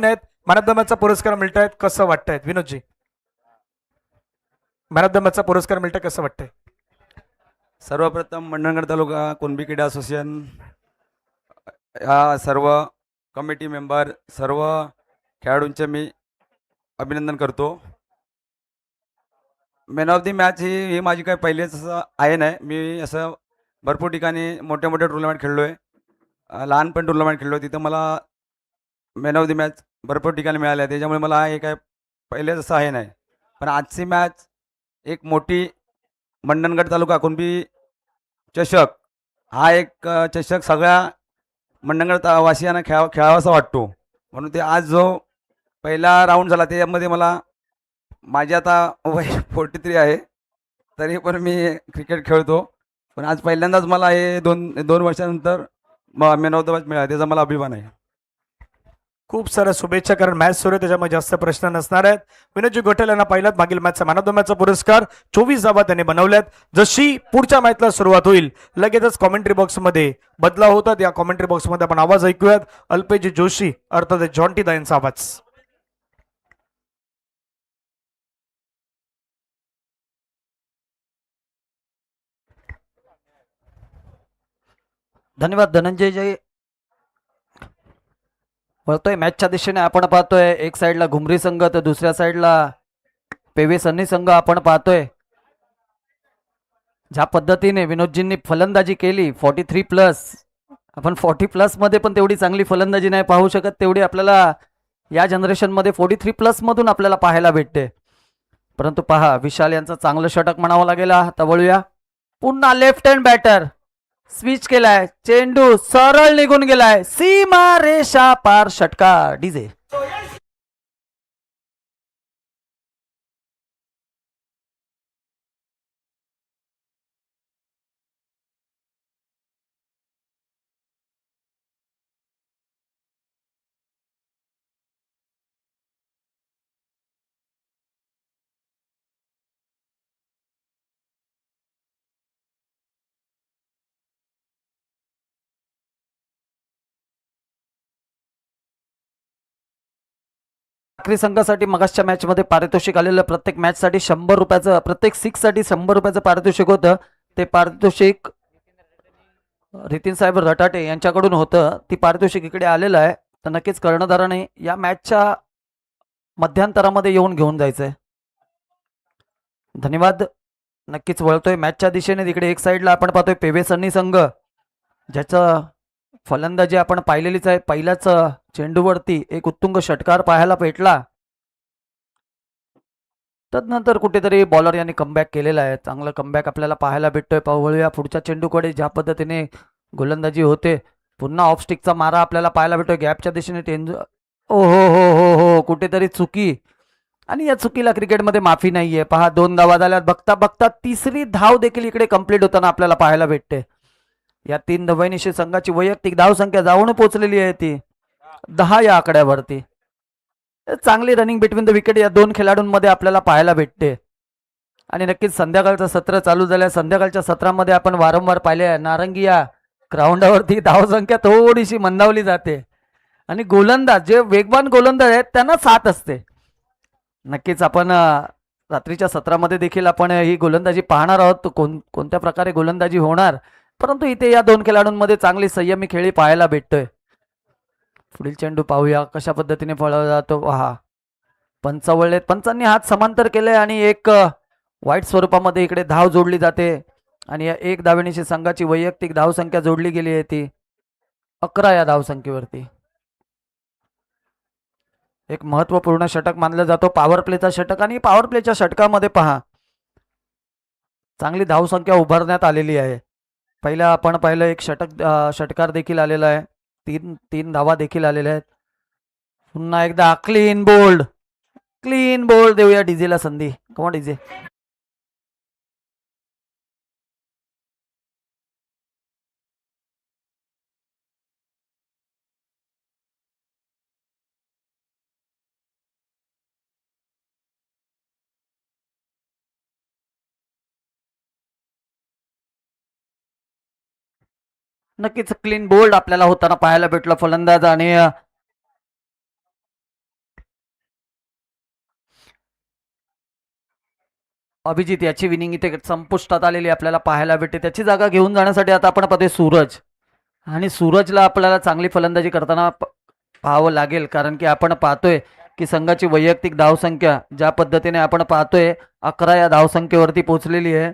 आहेत man of the मॅचचा पुरस्कार मिळत आहेत, कसं वाटतंय विनोदजी? मॅन ऑफ द मॅचचा पुरस्कार मिळतंय, कसं वाटतंय? सर्वप्रथम मंडणगड तालुका कुणबी क्रीडा असोसिएशन या सर्व कमिटी मेंबर सर्व खेळाडूंचे मी अभिनंदन करतो. मॅन ऑफ दी मॅच ही माझी काही पहिलेच असं आहे नाही. मी असं भरपूर ठिकाणी मोठ्या मोठ्या टुर्नामेंट खेळलो आहे. लहानपण टुर्नामेंट खेळलो, तिथं मला मॅन ऑफ दी मॅच भरपूर ठिकाणी मिळाले आहे. त्याच्यामुळे मला हे काय पहिलेच असं आहे नाही. पण आजची मॅच एक मोठी मंडणगड तालुका कुणबी चषक हा एक चषक सगळ्या मंडणगड वासियांना खेळावासा वाटतो. म्हणून ते आज जो पहिला राऊंड झाला त्याच्यामध्ये मला माझे आता वय 43 आहे, तरी पण मी क्रिकेट खेळतो. पण आज पहिल्यांदाच मला हे दोन दोन वर्षानंतर मॅन ऑफ द मॅच मिळाला, त्याचा मला अभिमान आहे. खूप साऱ्या शुभेच्छा, कारण मॅच सुरू आहे त्याच्यामुळे जास्त प्रश्न नसणार आहेत. विनोदजी गोठेल यांना पहिल्याच मागील मॅचचा मॅन ऑफ द मॅचचा पुरस्कार 24 धावा त्यांनी बनवल्यात. जशी पुढच्या मॅचला सुरुवात होईल लगेचच कॉमेंट्री बॉक्समध्ये बदलाव होतात. या कॉमेंट्री बॉक्समध्ये आपण आवाज ऐकूयात. अल्पेजी जोशी अर्थात जॉन्टी दा यांचा आवाज. धन्यवाद धनंजय. वळतोय मॅचच्या दिशेने आपण पाहतोय, एक साइडला घुमरी संघ तर दुसऱ्या साइडला पेवे सन्नी संघ आपण पाहतोय. ज्या पद्धतीने विनोदजींनी फलंदाजी केली 43+, आपण 40+ मध्ये पण तेवढी चांगली फलंदाजी नाही पाहू शकत, तेवढी आपल्याला या जनरेशन मध्ये 43+ मधून आपल्याला पाहायला भेटते. परंतु पहा, विशाल यांचं चांगलं षटक म्हणावं लागेल. आता वळूया, पुन्हा लेफ्ट हँड बॅटर स्विच केलाय, चेंडू सरळ निघून गेलाय, सीमा रेषा पार षटकार. डीजे संघासाठी मगासच्या मॅच मध्ये पारितोषिक आलेलं, प्रत्येक मॅच साठी 100 रुपयाचं, प्रत्येक 6 साठी 100 रुपयाचं पारितोषिक होतं. ते पारितोषिक नितीन साहेब रटाटे यांच्याकडून होतं. ती पारितोषिक इकडे आलेलं आहे, तर नक्कीच कर्णधाराने या मॅचच्या मध्यांतरामध्ये येऊन घेऊन जायचंय. धन्यवाद. नक्कीच वळतोय मॅचच्या दिशेने. तिकडे एक साइडला आपण पाहतोय पेवे सन्नी संघ, ज्याचं फलंदाजी आपण पाहिलेलीच आहे. पहिल्याच चेंडूवरती एक उत्तुंग षटकार पाहायला भेटला. तदनंतर कुठेतरी बॉलर यांनी कमबॅक केलेला आहे. चांगलं कमबॅक आपल्याला पाहायला भेटतोय. पाहूया पुढच्या चेंडूकडे ज्या पद्धतीने गोलंदाजी होते. पुन्हा ऑफ स्टिकचा मारा आपल्याला पाहायला भेटतोय गॅपच्या दिशेने. ओ हो हो हो हो, कुठेतरी चुकी, आणि या चुकीला क्रिकेटमध्ये माफी नाहीये. पहा, 2 धावा झाल्यात. बघता बघता तिसरी धाव देखील इकडे कंप्लीट होताना आपल्याला पाहायला भेटते. या 3 धावांनिशी संघाची वैयक्तिक धाव संख्या जाऊन पोहोचलेली आहे ती 10 या आकड्यावरती. चांगली रनिंग बिटवीन द विकेट या 2 खेळाडूंमध्ये आपल्याला पाहायला भेटते. आणि नक्कीच संध्याकाळचं सत्र चालू झालं. संध्याकाळच्या सत्रामध्ये आपण वारंवार पाहिले, नारंगी या ग्राउंडावरती धावसंख्या थोडीशी मंदावली जाते, आणि गोलंदाज जे वेगवान गोलंदाज आहेत त्यांना साथ असते. नक्कीच आपण रात्रीच्या सत्रामध्ये देखील आपण ही गोलंदाजी पाहणार आहोत, कोणत्या प्रकारे गोलंदाजी होणार. परंतु इथे या 2 खेळाडूंमध्ये चांगली संयमी खेळी पाहायला भेटतोय. पुढील चेंडू पाहूया कशा पद्धतीने पळवला जातो. हा, पंच वळलेत, पंचांनी हात समांतर केले आणि एक वाईट स्वरूपामध्ये इकडे धाव जोडली जाते. आणि या 1 धावेनिशी संघाची वैयक्तिक धावसंख्या जोडली गेली आहे ती 11 या धावसंख्येवरती. एक महत्वपूर्ण षटक मानलं जातो, पॉवर प्लेचा षटक. आणि पॉवर प्लेच्या षटकामध्ये पहा, चांगली धावसंख्या उभारण्यात आलेली आहे. पहिला आपण पाहिलं एक षटकार देखील आलेला आहे. 3 धावा देखील आलेल्या आहेत. पुन्हा एकदा क्लीन बोल्ड, क्लीन बोल्ड देऊया डीजेला संधी. कमा डीजे. नक्कीच क्लीन बोल्ड आपल्याला होताना पाहायला भेटलं. फलंदाज आणि अभिजित याची विनिंग इथे संपुष्टात आलेली आपल्याला पाहायला भेटते. त्याची जागा घेऊन जाण्यासाठी आता आपण पाहतोय सूरज, आणि सूरजला आपल्याला चांगली फलंदाजी करताना पाहावं लागेल, कारण की आपण पाहतोय की संघाची वैयक्तिक धावसंख्या ज्या पद्धतीने आपण पाहतोय 11 या धावसंख्येवरती पोहोचलेली आहे.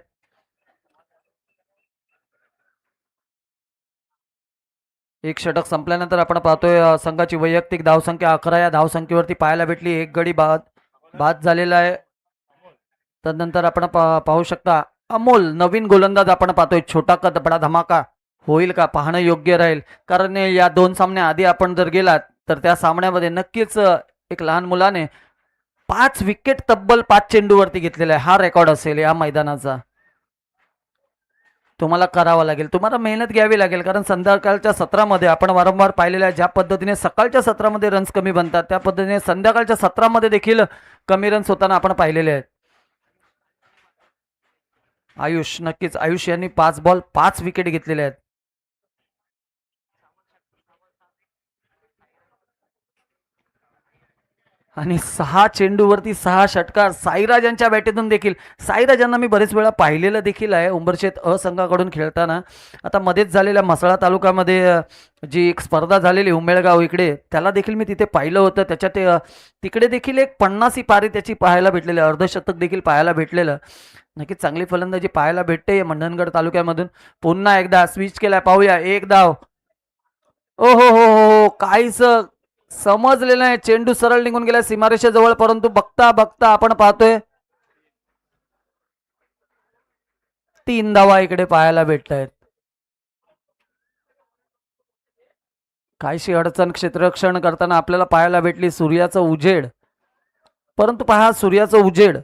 एक षटक संपल्यानंतर आपण पाहतोय संघाची वैयक्तिक धावसंख्या 11 या धावसंख्येवरती पाहायला भेटली. एक गडी बाद झालेला आहे. तदनंतर आपण पाहू शकता अमोल नवीन गोलंदाज आपण पाहतोय. छोटा कद बडा धमाका होईल का पाहणं योग्य राहील, कारण या दोन सामन्या आधी आपण जर गेलात तर त्या सामन्यामध्ये नक्कीच एक लहान मुलाने 5 विकेट तब्बल 5 चेंडूवरती घेतलेला आहे. हा रेकॉर्ड असेल या मैदानाचा. तुम्हाला करावं लागेल, तुम्हाला मेहनत घ्यावी लागेल, कारण संध्याकाळच्या सत्रामध्ये आपण वारंवार पाहिलेलं आहे ज्या पद्धतीने सकाळच्या सत्रामध्ये रन्स कमी बनतात त्या पद्धतीने संध्याकाळच्या सत्रामध्ये देखील कमी रन्स होताना आपण पाहिलेले आहेत. आयुष, नक्कीच आयुष यांनी 5 बॉल 5 विकेट घेतलेले आहेत. आणि 6 चेंडूवरती 6 षटकार साईराज यांच्या बॅटेतून देखील. साईराज यांना मी बरेच वेळा पाहिलेलं देखील आहे उंबरशेत अ संघाकडून खेळताना. आता मध्येच झालेल्या म्हसळा तालुक्यामध्ये जी एक स्पर्धा झालेली उमेळगाव इकडे, त्याला देखील मी तिथे पाहिलं होतं. त्याच्यात तिकडे देखील एक 50 पारी त्याची पाहायला भेटलेली, अर्धशतक देखील पाहायला भेटलेलं. नक्कीच चांगली फलंदाजी पाहायला भेटते मंडणगड तालुक्यामधून. पुन्हा एकदा स्विच केलाय, पाहूया एक धाव. ओ हो हो हो, काहीच समजलेलं नाही. चेंडू सरळ निघून गेला सीमारेषेजवळ, परंतु बघता बघता आपण पाहतोय 3 धावा इकडे पाहायला भेटत आहेत. काहीशी अडचण क्षेत्ररक्षण करताना आपल्याला पाहायला भेटली. सूर्याचं उजेड, परंतु पहा सूर्याचं उजेड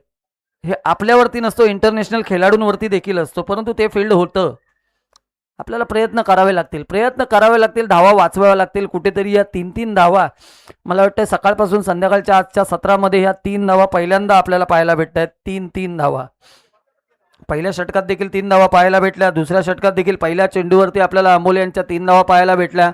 हे आपल्यावरती नसतो, इंटरनॅशनल खेळाडूंवरती देखील असतो, परंतु ते फील्ड होतं. आपल्याला प्रयत्न करावे लागतील, धावा वाचवाव्या लागतील. कुठेतरी या 3-3 धावा मला वाटतं सकाळपासून संध्याकाळच्या आजच्या सत्रामध्ये ह्या 3 धावा पहिल्यांदा आपल्याला पाहायला भेटत आहेत. 3-3 धावा पहिल्या षटकात देखील 3 धावा पाहायला भेटल्या. दुसऱ्या षटकात देखील पहिल्या चेंडूवरती आपल्याला अमोल यांच्या 3 धावा पाहायला भेटल्या.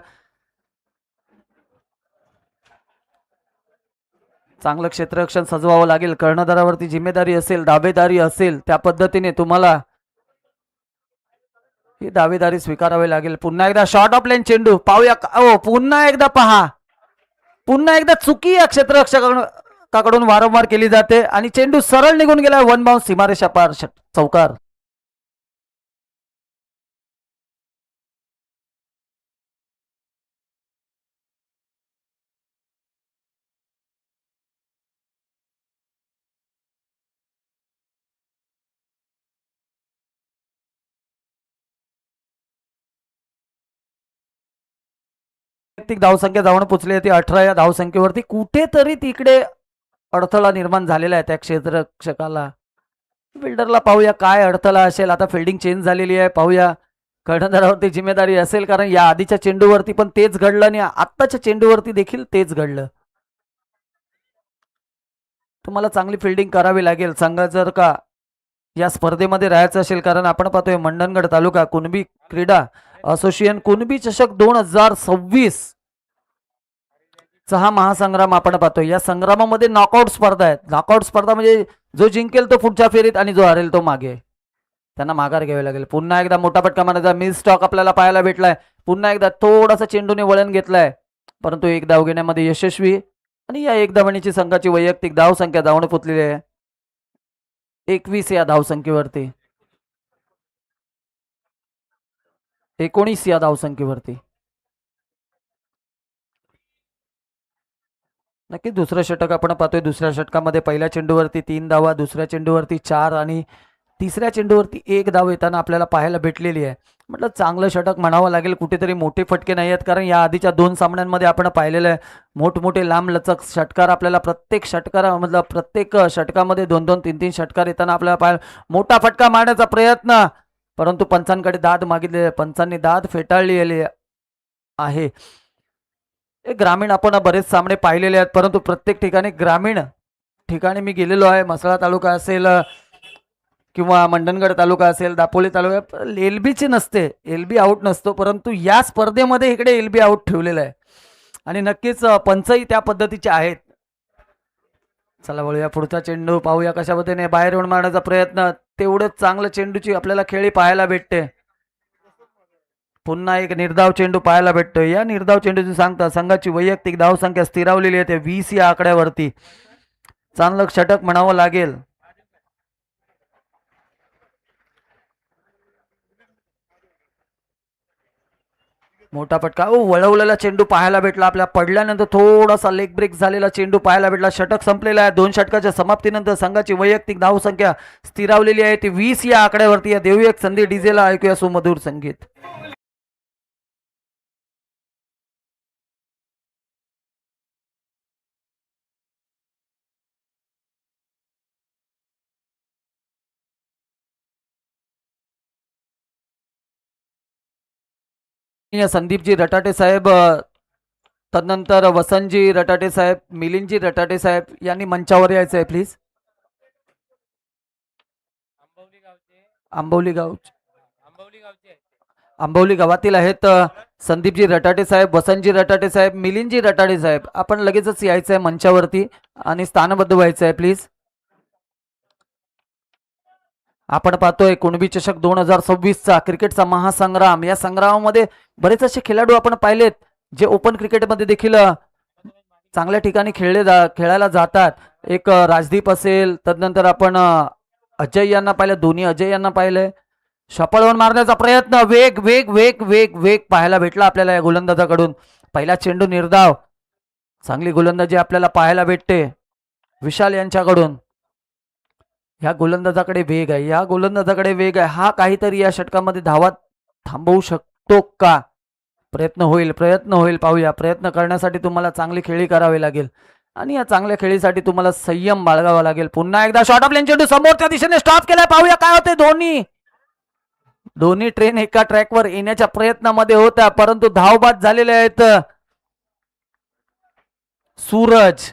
चांगलं क्षेत्ररक्षण सजवावं लागेल. कर्णधारावरती जिम्मेदारी असेल, दावेदारी असेल, त्या पद्धतीने तुम्हाला ही दावेदारी स्वीकारावी लागेल. पुन्हा एकदा शॉर्ट ऑफ लाईन चेंडू पाहूया. पुन्हा एकदा पहा, पुन्हा एकदा चुकी या क्षेत्ररक्षकाकडून वारंवार केली जाते आणि चेंडू सरळ निघून गेला. 1 बाउन्स सीमारेषा पार, चौकार. वैयक्तिक धावसंख्या जाऊन पोचली होती 18 या धावसंख्येवरती. कुठेतरी तिकडे अडथळा निर्माण झालेला आहे त्या क्षेत्ररक्षकाला. फिल्डरला पाहूया काय अडथळा असेल. आता फिल्डिंग चेंज झालेली आहे, पाहूया. कर्णधारावरती जिम्मेदारी असेल, कारण या आधीच्या चेंडूवरती पण तेच घडलं आणि आत्ताच्या चेंडूवरती देखील तेच घडलं. तुम्हाला चांगली फिल्डिंग करावी लागेल संघ जर का या स्पर्धेमध्ये राहायचं असेल, कारण आपण पाहतोय मंडणगड तालुका कुणबी क्रीडा असोसिएशन कुणबी चषक 2026 चा हा महासंग्राम आपण पाहतोय. या संग्रामामध्ये नॉकआउट स्पर्धा आहेत. नॉकआउट स्पर्धा म्हणजे जो जिंकेल तो पुढच्या फेरीत आणि जो हरेल तो मागे. त्यांना माघार घ्यावी लागेल. पुन्हा एकदा मोठा फटका मारायचा, मिस स्टॉक आपल्याला पाहायला भेटलाय. पुन्हा एकदा थोडासा चेंडूने वळण घेतलाय, परंतु एक धाव घेण्यामध्ये यशस्वी. आणि या एक धावणीची संघाची वैयक्तिक धावसंख्या धावणे पोचलेली आहे 21 या धावसंख्येवरती, 19 या धावसंख्येवरती. नक्की दुसरं षटक आपण पाहतोय. दुसऱ्या षटकामध्ये पहिल्या चेंडूवरती 3 धावा, दुसऱ्या चेंडूवरती 4 आणि तिसऱ्या चेंडूवरती 1 धाव येताना आपल्याला पाहायला भेटलेली आहे. म्हटलं चांगलं षटक म्हणावं लागेल. कुठेतरी मोठे फटके नाही आहेत, कारण या आधीच्या 2 सामन्यांमध्ये आपण पाहिलेलं आहे मोठमोठे लांब लचक षटकार आपल्याला प्रत्येक षटकारामधलं प्रत्येक षटकामध्ये 2-2 3-3 षटकार येताना आपल्याला पाहायला. मोठा फटका मारण्याचा प्रयत्न, परंतु पंचांकडे दाद मागितले, पंचांनी दाद फेटाळली आहे. ग्रामीण आपण बरेच सामने पाहिलेले आहेत, परंतु प्रत्येक ठिकाणी ग्रामीण ठिकाणी मी गेलेलो आहे. म्हसळा तालुका असेल किंवा मंडणगड तालुका असेल, दापोली तालुका, एलबीची नसते, एलबी आउट नसतो, परंतु या स्पर्धेमध्ये इकडे एलबी आउट ठेवलेलं आहे. आणि नक्कीच पंचही त्या पद्धतीचे आहेत. चला वळूया पुढचा चेंडू, पाहूया कशा पद्धतीने बाहेर येऊन मारण्याचा प्रयत्न. तेवढंच चांगलं चेंडूची आपल्याला खेळी पाहायला भेटते. पुन्हा एक निर्धाव चेंडू पाहायला भेटतो. या निर्धाव चेंडूची सांगता संघाची वैयक्तिक धावसंख्या स्थिरावलेली आहे ते 20 या आकड्यावरती. चांगलं षटक म्हणावं लागेल. मोठा फटका, वळवलेला चेंडू पाहायला भेटला. आपल्या पडल्यानंतर थोडासा लेग ब्रेक झालेला चेंडू पाहायला भेटला. षटक संपलेला आहे. 2 षटकाच्या समाप्तीनंतर संघाची वैयक्तिक धावसंख्या स्थिरावलेली आहे ती 20 या आकड्यावरती. या देऊ एक संधी डीजेला, ऐकूया सुमधुर संगीत. संदीपजी रटाटे साहेब, तदनंतर वसंतजी रटाटे साहेब, मिलिंदजी रटाटे साहेब यांनी मंचावर यायचं आहे प्लीज. आंबवली गावातील आहेत संदीपजी रटाटे साहेब, वसंतजी रटाटे साहेब, मिलिंदजी रटाटे साहेब. आपण लगेचच यायचं आहे मंचावरती आणि स्थानबद्ध व्हायचं आहे प्लीज. आपण पाहतोय कुणबी चषक 2026चा क्रिकेटचा महासंग्राम. या संग्रामामध्ये बरेच असे खेळाडू आपण पाहिलेत जे ओपन क्रिकेटमध्ये देखील चांगल्या ठिकाणी खेळायला जातात. एक राजदीप असेल, तदनंतर आपण अजय यांना पाहिलं, दोन्ही अजय यांना पाहिलंय. शपळवून मारण्याचा प्रयत्न, वेग वेग वेग वेग वेग पाहायला भेटला आपल्याला या गोलंदाजाकडून. पहिला चेंडू निर्धाव, चांगली गोलंदाजी आपल्याला पाहायला भेटते विशाल यांच्याकडून. ह्या गोलंदाजाकडे वेग आहे, या गोलंदाजाकडे वेग आहे. हा काहीतरी या षटकामध्ये धावा थांबवू शकतो का? प्रयत्न होईल. पाहूया. प्रयत्न करण्यासाठी तुम्हाला चांगली खेळी करावी लागेल आणि या चांगल्या खेळीसाठी तुम्हाला संयम बाळगावा लागेल. पुन्हा एकदा शॉट ऑफ लेन चेंडू समोरच्या दिशेने स्टॉप केलाय. पाहूया काय होते. दोन्ही ट्रेन एका ट्रॅकवर येण्याच्या प्रयत्नामध्ये होत्या, परंतु धावबाद झालेले आहेत. सूरज,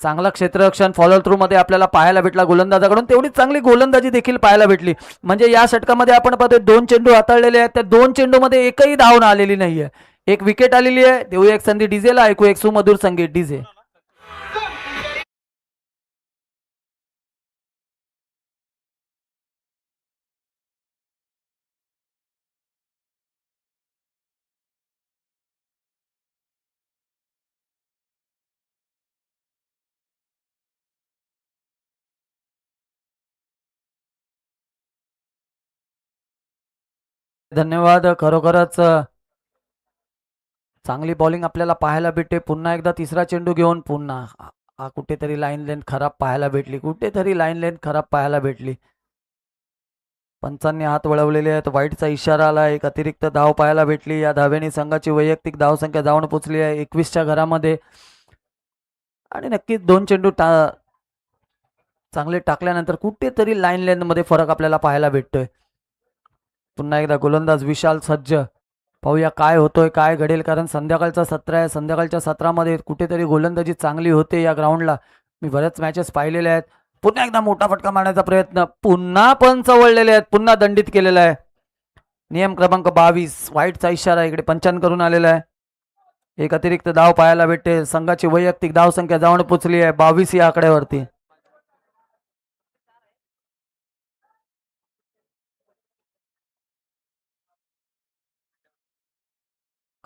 चांगला क्षेत्ररक्षण फॉलो थ्रू मध्ये आपल्याला पाहायला भेटला गोलंदाजाकडून. तेवढीच चांगली गोलंदाजी देखील पाहायला भेटली. म्हणजे या षटकामध्ये आपण पाहतोय 2 चेंडू हाताळलेले आहेत. त्या 2 चेंडू मध्ये एकही धाव आलेली नाहीये. एक विकेट आलेली आहे. देऊया एक संधी डीजेला, ऐकू एक सुमधुर संगीत डीजे. धन्यवाद. खरोखरच चांगली बॉलिंग आपल्याला पाहायला भेटते. पुन्हा एकदा तिसरा चेंडू घेऊन पुन्हा कुठेतरी लाईन लेंथ खराब पाहायला भेटली. पंचांनी हात वळवलेले आहेत. वाईटचा इशारा आला. एक अतिरिक्त धाव पाहायला भेटली. या धावेने संघाची वैयक्तिक धावसंख्या जाऊन पोचली आहे 21च्या घरामध्ये. आणि नक्कीच 2 चेंडू चांगले टाकल्यानंतर कुठेतरी लाईन लेंथ मध्ये फरक आपल्याला पाहायला भेटतोय. पुन्हा एकदा गोलंदाज विशाल सज्ज. पाहूया काय होतोय, काय घडेल, कारण संध्याकाळचा सत्र आहे. संध्याकाळच्या सत्रामध्ये कुठेतरी गोलंदाजी चांगली होते या ग्राउंडला. मी बरेच मॅचेस पाहिलेले आहेत. पुन्हा एकदा मोठा फटका मारण्याचा प्रयत्न, पुन्हा पंच वळलेले आहेत, पुन्हा दंडित केलेला आहे. नियम क्रमांक 22, वाईटचा इशारा इकडे पंचांकडून आलेला आहे. एक अतिरिक्त धाव पाहायला भेटते. संघाची वैयक्तिक धावसंख्या जाऊन पोचली आहे 22 या आकड्यावरती.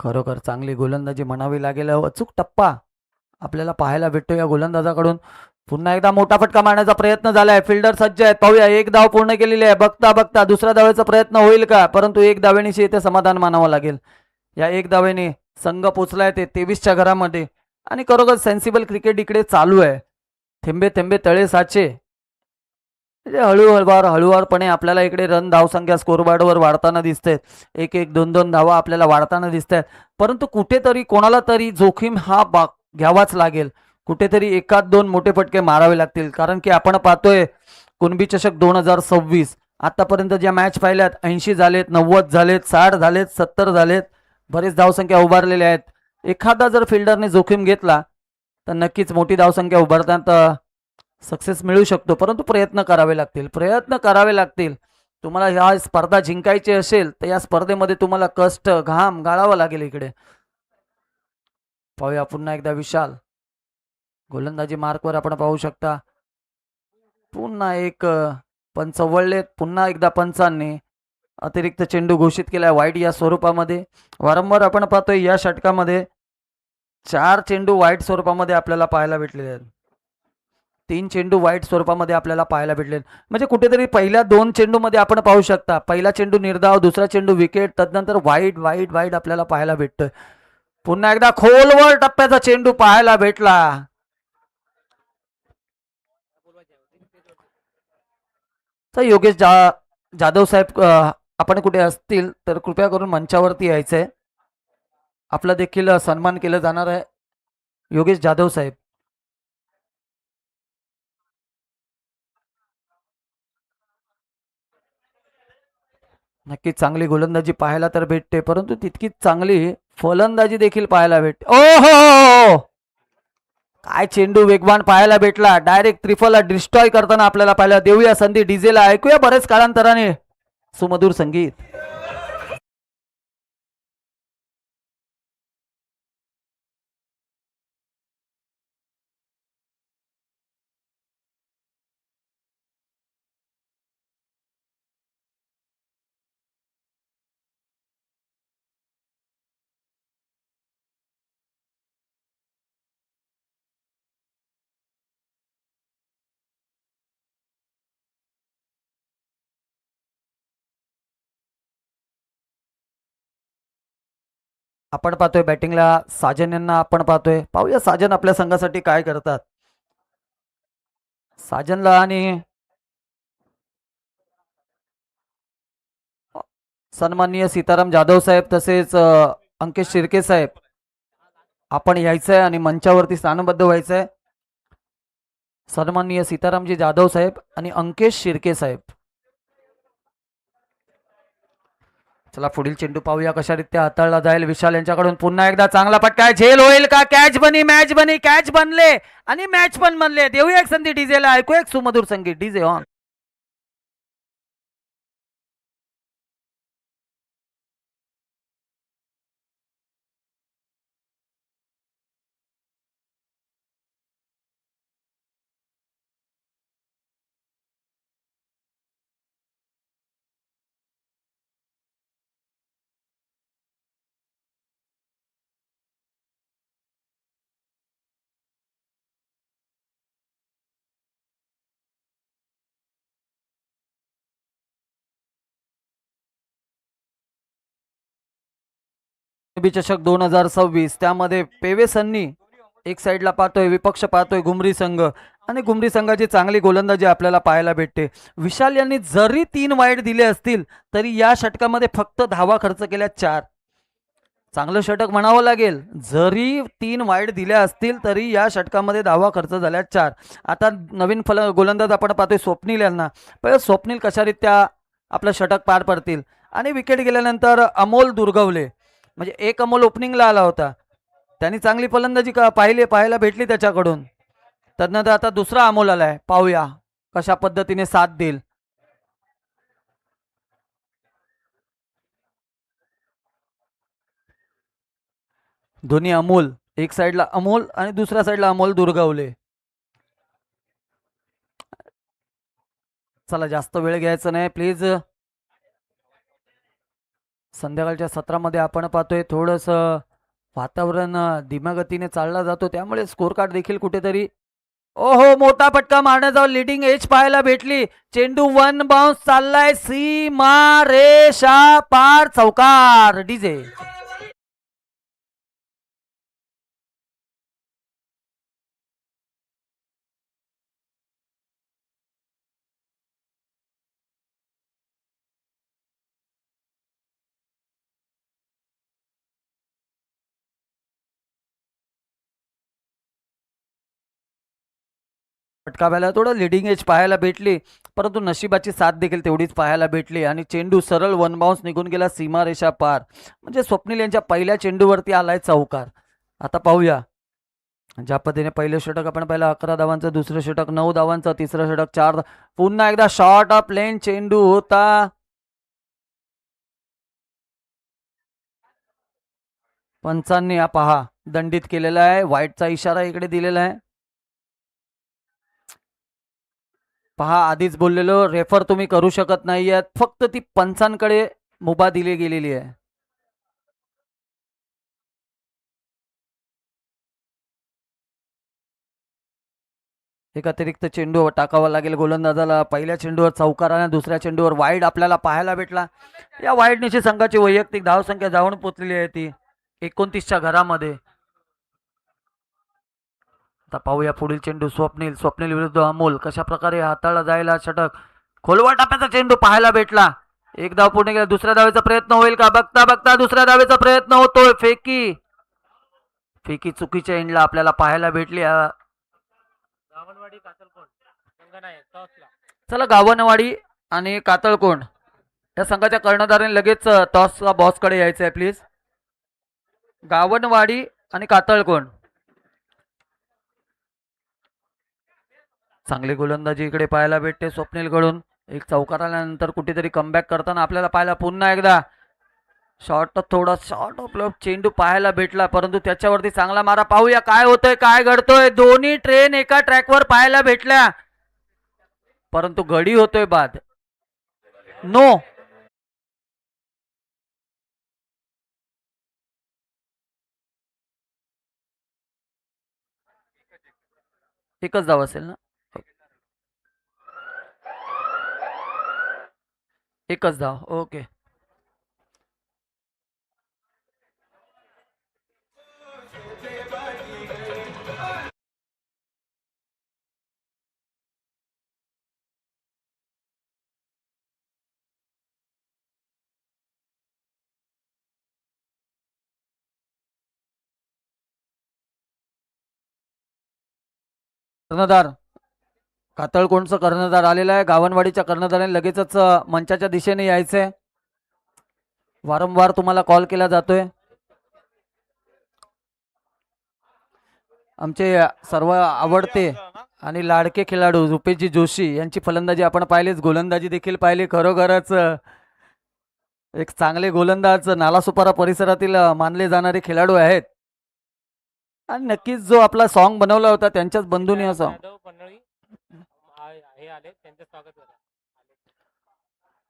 खरोखर चांगली गोलंदाजी म्हणावी लागेल. अचूक टप्पा आपल्याला पाहायला भेटतो या गोलंदाजाकडून. पुन्हा एकदा मोठा फटका मारण्याचा प्रयत्न झालाय. फिल्डर सज्ज आहेत. पाहूया. एक धाव पूर्ण केलेली आहे. बघता दुसऱ्या धावेचा प्रयत्न होईल का? परंतु एक धावेनीशी इथे समाधान मानावं लागेल. या एक धावेने संघ पोचलाय ते 23च्या घरामध्ये. आणि खरोखर सेन्सिबल क्रिकेट इकडे चालू आहे. थेंबे थेंबे तळे साचे. हळूवारपणे आपल्याला इकडे रन धावसंख्या स्कोरबोर्डवर वाढताना दिसते. 1-1, 2-2 धावा आपल्याला वाढताना दिसत आहेत. परंतु कुठेतरी कोणाला तरी जोखीम हा घ्यावाच लागेल. कुठेतरी 1-2 मोठे फटके मारावे लागतील. कारण की आपण पाहतोय कुणबी चषक 2026 आतापर्यंत ज्या मॅच पाहिल्यात 80 झालेत, 90 झालेत, 60 झालेत, 70 झालेत. बरेच धावसंख्या उभारलेल्या आहेत. एखादा जर फिल्डरने जोखीम घेतला तर नक्कीच मोठी धावसंख्या उभारताना सक्सेस मिळू शकतो. परंतु प्रयत्न करावे लागतील. तुम्हाला ह्या स्पर्धा जिंकायची असेल तर या स्पर्धेमध्ये तुम्हाला कष्ट घाम गाळावा लागेल. इकडे पाहूया पुन्हा एकदा विशाल गोलंदाजी मार्कवर आपण पाहू शकता. पुन्हा एक पंच वळलेत. पुन्हा एकदा पंचांनी अतिरिक्त चेंडू घोषित केलाय वाईट या स्वरूपामध्ये. वारंवार आपण पाहतोय या षटकामध्ये 4 चेंडू वाईट स्वरूपामध्ये आपल्याला पाहायला भेटलेले आहेत. 3 चेंडू वाईट स्वरूपामध्ये आपल्याला पाहायला भेटले. म्हणजे कुठेतरी पहिल्या 2 चेंडूमध्ये आपण पाहू शकता पहिला चेंडू निर्धाव, दुसरा चेंडू विकेट, तदनंतर वाईट वाईट वाईट आपल्याला पाहायला भेटतोय. पुन्हा एकदा खोलवर टप्प्याचा चेंडू पाहायला भेटला. तर योगेश जाधव साहेब आपण कुठे असतील तर कृपया करून मंचावरती यायचंय. आपला देखील सन्मान केला जाणार आहे. योगेश जाधव साहेब. नक्कीच चांगली गोलंदाजी पाहायला तर भेटते, परंतु तितकीच चांगली फलंदाजी देखील पाहायला भेटते. ओहो, काय चेंडू वेगवान पाहायला भेटला. डायरेक्ट त्रिफला डिस्ट्रॉय करताना आपल्याला पाहायला. देऊया संधी डीजेला, ऐकूया बरेच काळांतराने सुमधुर संगीत. आपण पाहतोय बॅटिंगला साजन यांना आपण पाहतोय. पाहूया साजन आपल्या संघासाठी काय करतात. साजनला आणि सन्माननीय सीताराम जाधव साहेब तसेच अंकेश शिर्के साहेब आपण यायचंय आणि मंचावरती स्थानबद्ध व्हायचंय. सन्माननीय सीतारामजी जाधव साहेब आणि अंकेश शिर्के साहेब. चला पुढील चेंडू पाहूया कशारित्या हाताळला जाईल. विशाल यांच्याकडून पुन्हा एकदा चांगला फटका. झेल होईल का? कॅच बनी, मॅच बनी, कॅच बनले आणि मॅच पण बनले. देऊया एक संधी डीजेला, ऐकूया एक सुमधुर संगीत. DJ on. चषक 2026 त्यामध्ये पेवेसन्नी एक साईडला पाहतोय, विपक्ष पाहतोय गुमरी संघ आणि गुमरी संघाची चांगली गोलंदाजी आपल्याला पाहायला भेटते. विशाल यांनी जरी 3 वाईट दिले असतील तरी या षटकामध्ये फक्त धावा खर्च केल्या 4. चांगलं षटक म्हणावं लागेल. जरी 3 वाईट दिल्या असतील तरी या षटकामध्ये धावा खर्च झाल्या 4. आता नवीन गोलंदाज आपण पाहतोय स्वप्नील यांना. पण स्वप्नील कशारित्या आपलं षटक पार पडतील. आणि विकेट गेल्यानंतर अमोल दुर्गवले, म्हणजे एक अमोल ओपनिंगला आला होता, त्यांनी चांगली फलंदाजी पाहायला भेटली त्याच्याकडून. तदनंतर आता दुसरा अमोल आलाय. पाहूया कशा पद्धतीने साथ देईल. दोन्ही अमोल, एक साईडला अमोल आणि दुसऱ्या साईडला अमोल दुर्गवले. चला जास्त वेळ घ्यायचा नाही प्लीज. संध्याकाळच्या सत्रामध्ये आपण पाहतोय थोडस वातावरण धीम्या चालला जातो, त्यामुळे स्कोर कार्ड देखील कुठेतरी. ओहो, मोठा फटका मारण्याचा लिडिंग एज पाहायला भेटली. चेंडू 1 बाउन्स चाललाय सीमा रेषा पार, चौकार. डीजे. फटकाव्याला थोडं लिडिंग एज पाहायला भेटली, परंतु नशिबाची साथ देखील तेवढीच पाहायला भेटली आणि चेंडू सरळ 1 बाउन्स निघून गेला सीमारेषा पार. म्हणजे स्वप्नील यांच्या पहिल्या चेंडूवरती आलाय चौकार. आता पाहूया ज्या पद्धतीने पहिलं षटक आपण पाहिलं 11 धावांचं, दुसरं षटक 9 धावांचं, तिसरं षटक 4. पुन्हा एकदा शॉर्ट ऑफ लेन चेंडू होता. पंचांनी हा पहा दंडित केलेला आहे. व्हाईटचा इशारा इकडे दिलेला आहे. पहा, आधीच बोललेलो, रेफर तुम्ही करू शकत नाहीयेत, फक्त ती पंचांकडे मुभा दिली गेलेली आहे. एक अतिरिक्त चेंडू टाकावा लागेल गोलंदाजाला. पहिल्या चेंडूवर चौकार आणि दुसऱ्या चेंडूवर वाईड आपल्याला पाहायला भेटला. या वाईडनिशी संघाची वैयक्तिक धावसंख्या जाऊन पोचलेली आहे ती 29च्या घरामध्ये. आता पाहूया पुढील चेंडू. स्वप्नील विरुद्ध अमोल कशा प्रकारे हाताळला जाईल हा षटक. खोलवर टाप्याचा चेंडू पाहायला भेटला. एक धाव पूर्ण केला. दुसऱ्या धावेचा प्रयत्न होईल का? बघता बघता दुसऱ्या धावेचा प्रयत्न होतोय. फेकी चुकीच्या एंडला आपल्याला पाहायला भेटली. चला, गावनवाडी आणि कातळकोण या संघाच्या कर्णधाराने लगेच टॉसला बॉसकडे यायचं आहे प्लीज. गावनवाडी आणि कातळकोण. चांगली गोलंदाजी इकडे पाहायला भेटते स्वप्नीलकडून. एक चौकार आल्यानंतर कुठेतरी कमबॅक करताना आपल्याला पाहायला पुन्हा एकदा थोडा शॉर्ट ऑफ चेंडू पाहायला भेटला, परंतु त्याच्यावरती चांगला मारा. पाहूया काय होतंय, काय घडतोय. दोन्ही ट्रेन एका ट्रॅकवर पाहायला भेटल्या, परंतु गडी होतोय बाद. नो. एकच धाव असेल ना? एकच धाव. ओके. कर्णधार कातळकोणचं कर्णधार आलेला आहे. गावनवाडीच्या कर्णधाराने लगेचच मंचाच्या दिशेने यायचंय. वारंवार तुम्हाला कॉल केला जातोय. आमचे सर्व आवडते आणि लाडके खेळाडू रुपेशजी जोशी यांची फलंदाजी आपण पाहिलीच, गोलंदाजी देखील पाहिली. खरोखरच एक चांगले गोलंदाज नालासोपारा परिसरातील मानले जाणारे खेळाडू आहेत. आणि नक्कीच जो आपला सॉन्ग बनवला होता त्यांच्याच बंधूंनी हा सॉन्ग.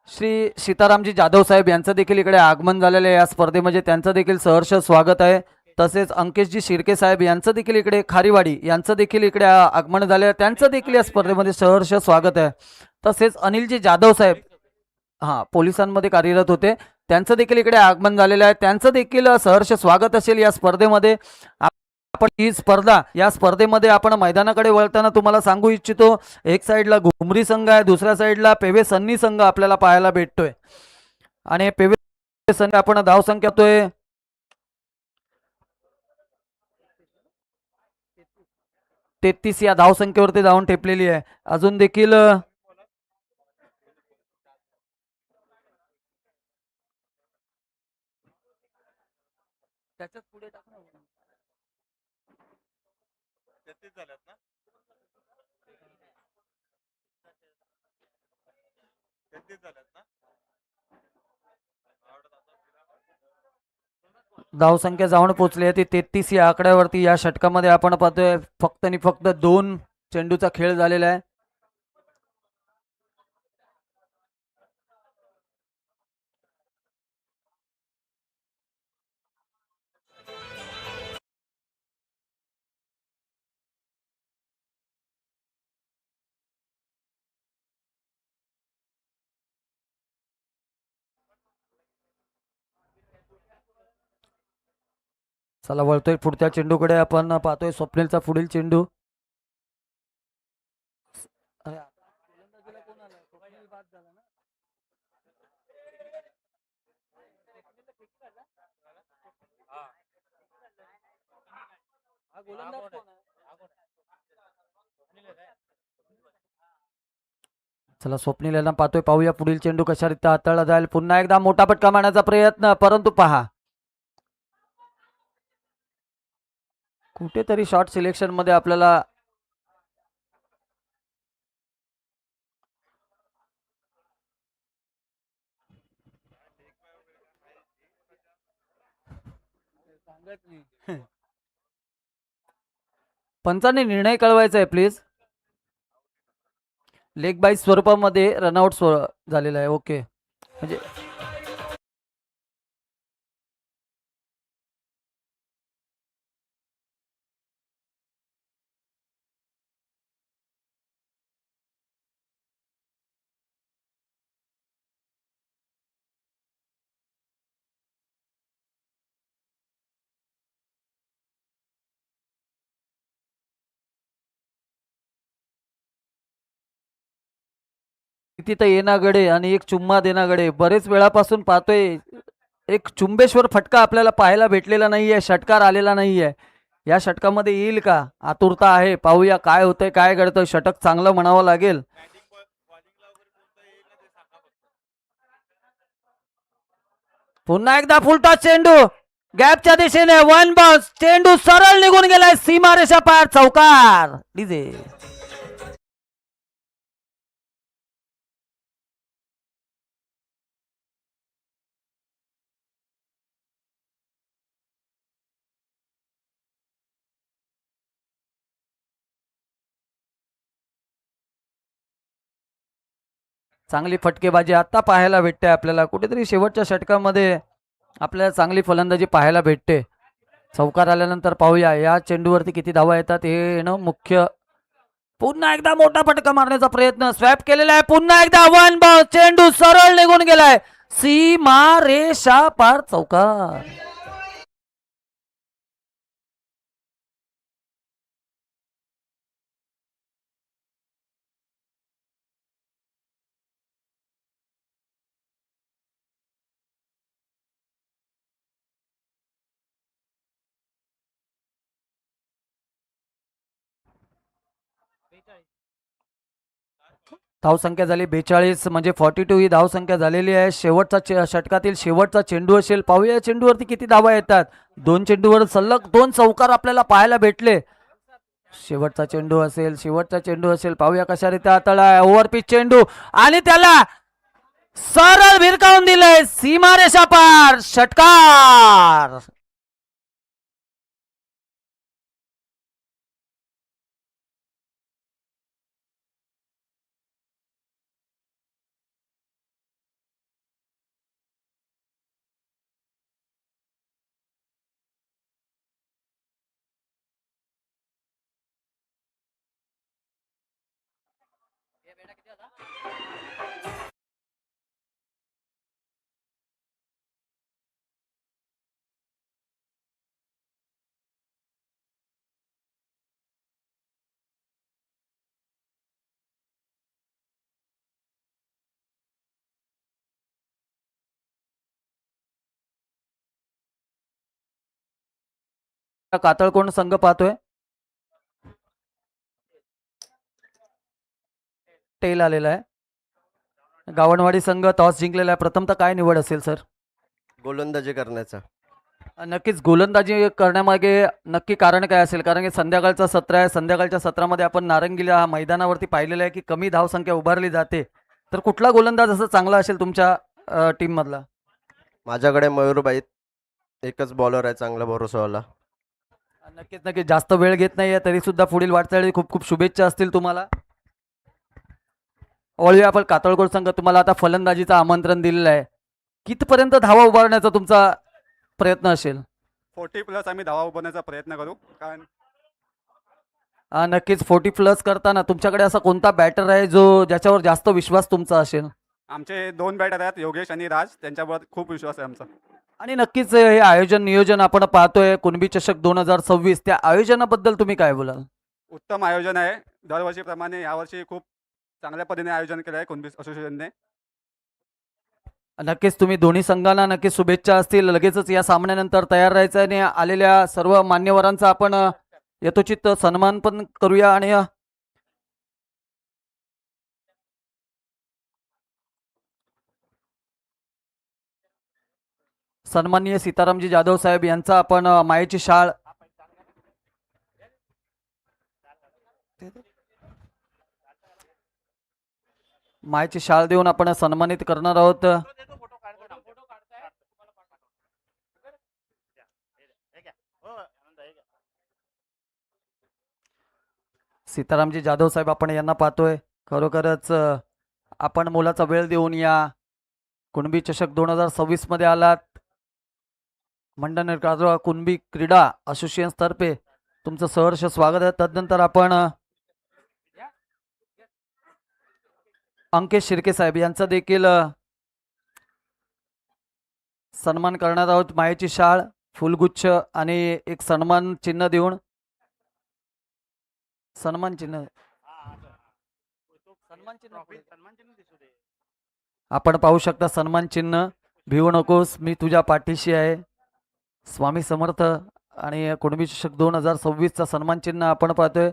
श्री सीतारामजी जाधव साहेब यांचं देखील इकडे आगमन झालेलं आहे या स्पर्धेमध्ये. त्यांचं देखील सहर्ष स्वागत आहे. तसेच अंकेशजी शिर्के साहेब यांचं देखील इकडे, खारीवाडी यांचं देखील इकडे आगमन झाले आहे. त्यांचं देखील या स्पर्धेमध्ये सहर्ष स्वागत आहे. तसेच अनिलजी जाधव साहेब पोलिसांमध्ये कार्यरत होते, त्यांचं देखील इकडे आगमन झालेलं आहे. त्यांचं देखील सहर्ष स्वागत असेल या स्पर्धेमध्ये. आपण ही स्पर्धा, या स्पर्धेमध्ये आपण मैदानाकडे वळताना तुम्हाला सांगू इच्छितो, एक साईडला घुमरी संघ आहे, दुसऱ्या साईडला पेवे सन्नी संघ आपल्याला पाहायला भेटतोय. आणि पेवे सन्नी आपण धावसंख्या होतोय 33 या धावसंख्येवरती जाऊन टेपलेली आहे. अजून देखील त्याच्याच पुढे धावसंख्या जाऊन पोहोचली आहे ती 33 या आकड्यावरती. या षटकामध्ये आपण पाहतोय फक्त आणि फक्त 2 चेंडूचा खेळ झालेला आहे. चला, वळतोय पुढच्या चेंडूकडे. आपण पाहतोय स्वप्नीलचा पुढील चेंडू. चला, स्वप्नील यांना पाहतोय. पाहूया पुढील चेंडू कशा रीत्या हाताळला जाईल. पुन्हा एकदा मोठा फटका मारण्याचा प्रयत्न, परंतु पहा कुठेतरी शॉर्ट सिलेक्शन मध्ये आपल्याला पंचांनी निर्णय कळवायचा आहे प्लीज. लेग बाय स्वरूपामध्ये रनआउट झालेला आहे. ओके, म्हणजे तिथं येणा गडे आणि एक चुम्मा देना गडे. बरेच वेळापासून पाहतोय एक चुंबेश्वर फटका आपल्याला पाहायला भेटलेला नाहीये, षटकार आलेला नाहीये. या षटकामध्ये येईल का? आतुरता आहे, पाहूया काय होतंय, काय घडतंय. षटक चांगलं म्हणावं लागेल. पुन्हा एकदा फुलटॉस चेंडू गॅपच्या दिशेने, वन बाउन्स, चेंडू सरळ निघून गेलाय सीमारेषा पार, चौकार. डीजे चांगली फटकेबाजी आता पाहायला भेटते आपल्याला. कुठेतरी शेवटच्या षटकामध्ये आपल्याला चांगली फलंदाजी पाहायला भेटते. चौकार आल्यानंतर पाहूया या चेंडूवरती किती धावा येतात हे येणं मुख्य. पुन्हा एकदा मोठा फटका मारण्याचा प्रयत्न, स्वॅप केलेला आहे. पुन्हा एकदा वन बाउन्स, चेंडू सरळ निघून गेलाय सीमा रेषा पार, चौकार. धावसंख्या झाली 42, म्हणजे 42 ही धावसंख्या झालेली आहे. शेवटचा षटकातील शेवटचा चेंडू असेल. पाहूया चेंडूवरती किती धावा येतात. 2 चेंडूवर सलग 2 चौकार आपल्याला पाहायला भेटले. शेवटचा चेंडू असेल, शेवटचा चेंडू असेल. पाहूया कशा रीती हाताळलाय ओव्हरपिच चेंडू आणि त्याला सरळ भिरकावून दिलंय सीमारेषा पार, षटकार. कातळकोण संघ पाहतोय. टेल आलेला आहे. गावणवाडी संघ टॉस जिंकलेला आहे. प्रथमतः काय निवड असेल सर? गोलंदाजी करण्याचा. नक्कीच गोलंदाजी करण्यामागे नक्की कारण काय असेल? कारण की संध्याकाळचं सत्र आहे. संध्याकाळच्या सत्रामध्ये आपण नारंगीला मैदानावरती पाहिलेलं आहे की कमी धावसंख्या उभारली जाते. तर कुठला गोलंदाज असं चांगला असेल तुमच्या टीम मधला? माझ्याकडे मयूरबाई एकच बॉलर आहे चांगला भरोसावाला. नक्कीच नक्कीच. जास्त वेळ घेत नाहीये तरी सुद्धा पुढील वाटचाली खूप खूप शुभेच्छा असतील तुम्हाला. वळूया आपण कातळकोट संघ. तुम्हाला आता फलंदाजीचं आमंत्रण दिलेलं आहे. कितपर्यंत धावा उभारण्याचा तुमचा प्रयत्न असेल? 40+ आम्ही धावा उभारण्याचा प्रयत्न करू. कारण नक्कीच 40+ करताना तुमच्याकडे असा कोणता बॅटर आहे जो ज्याच्यावर जास्त विश्वास तुमचा असेल? आमचे 2 बॅटर आहेत, योगेश आणि राज. त्यांच्यावर खूप विश्वास आहे आमचा. आणि नक्कीच हे आयोजन नियोजन आपण पाहतोय कुणबी चषक 2026, त्या आयोजनाबद्दल तुम्ही काय बोलाल? उत्तम आयोजन आहे. दरवर्षीप्रमाणे यावर्षी खूप चांगल्या पद्धतीने आयोजन केलं आहे कुणबी असोसिएशनने. नक्कीच तुम्ही दोन्ही संघांना नक्कीच शुभेच्छा असतील. लगेचच या सामन्यानंतर तयार राहायचं आणि आलेल्या सर्व मान्यवरांचा आपण यथोचित सन्मान पण करूया. आणि सन्माननीय सीतारामजी जाधव साहेब यांचा आपण मायेची शाळ मायेची शाळ देऊन आपण सन्मानित करणार आहोत. सीतारामजी जाधव साहेब आपण यांना पाहतोय. खरोखरच आपण मोलाचा वेळ देऊन या कुणबी चषक 2026 मध्ये आलात. मंडन काजोळा कुणबी क्रीडा असोसिएशन तर्फे तुमचं सहर्ष स्वागत आहे. तदनंतर आपण अंकेश शिर्के साहेब यांचा देखील सन्मान करणार आहोत. मायेची शाळ, फुलगुच्छ आणि एक सन्मान चिन्ह देऊन सन्मान चिन्ह आपण पाहू शकता. सन्मान चिन्ह, भिवू नकोस मी तुझ्या पाठीशी आहे, स्वामी समर्थ आणि कुणबी चषक 2026 चा सन्मान चिन्ह आपण पाहतोय.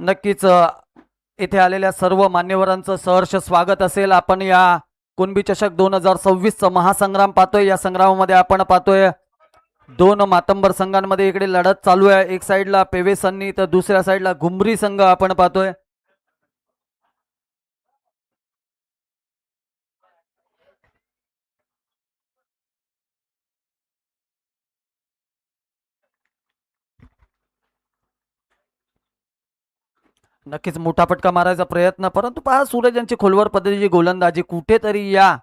नक्कीच येथे आलेल्या सर्व मान्यवरांचं सहर्ष स्वागत असेल. आपण या कुणबी चषक 2026 चा महासंग्राम पाहतोय. या संग्रामामध्ये आपण पाहतोय दोन मातंबर संघांमध्ये इकडे लढत चालू आहे. एक साईडला पेवे सन्नी तर दुसऱ्या साईडला घुमरी संघ आपण पाहतोय. नक्कीच मोठा फटका मारायचा प्रयत्न, परंतु पहा सूरज यांची खोलवर पद्धतीची गोलंदाजी. कुठेतरी या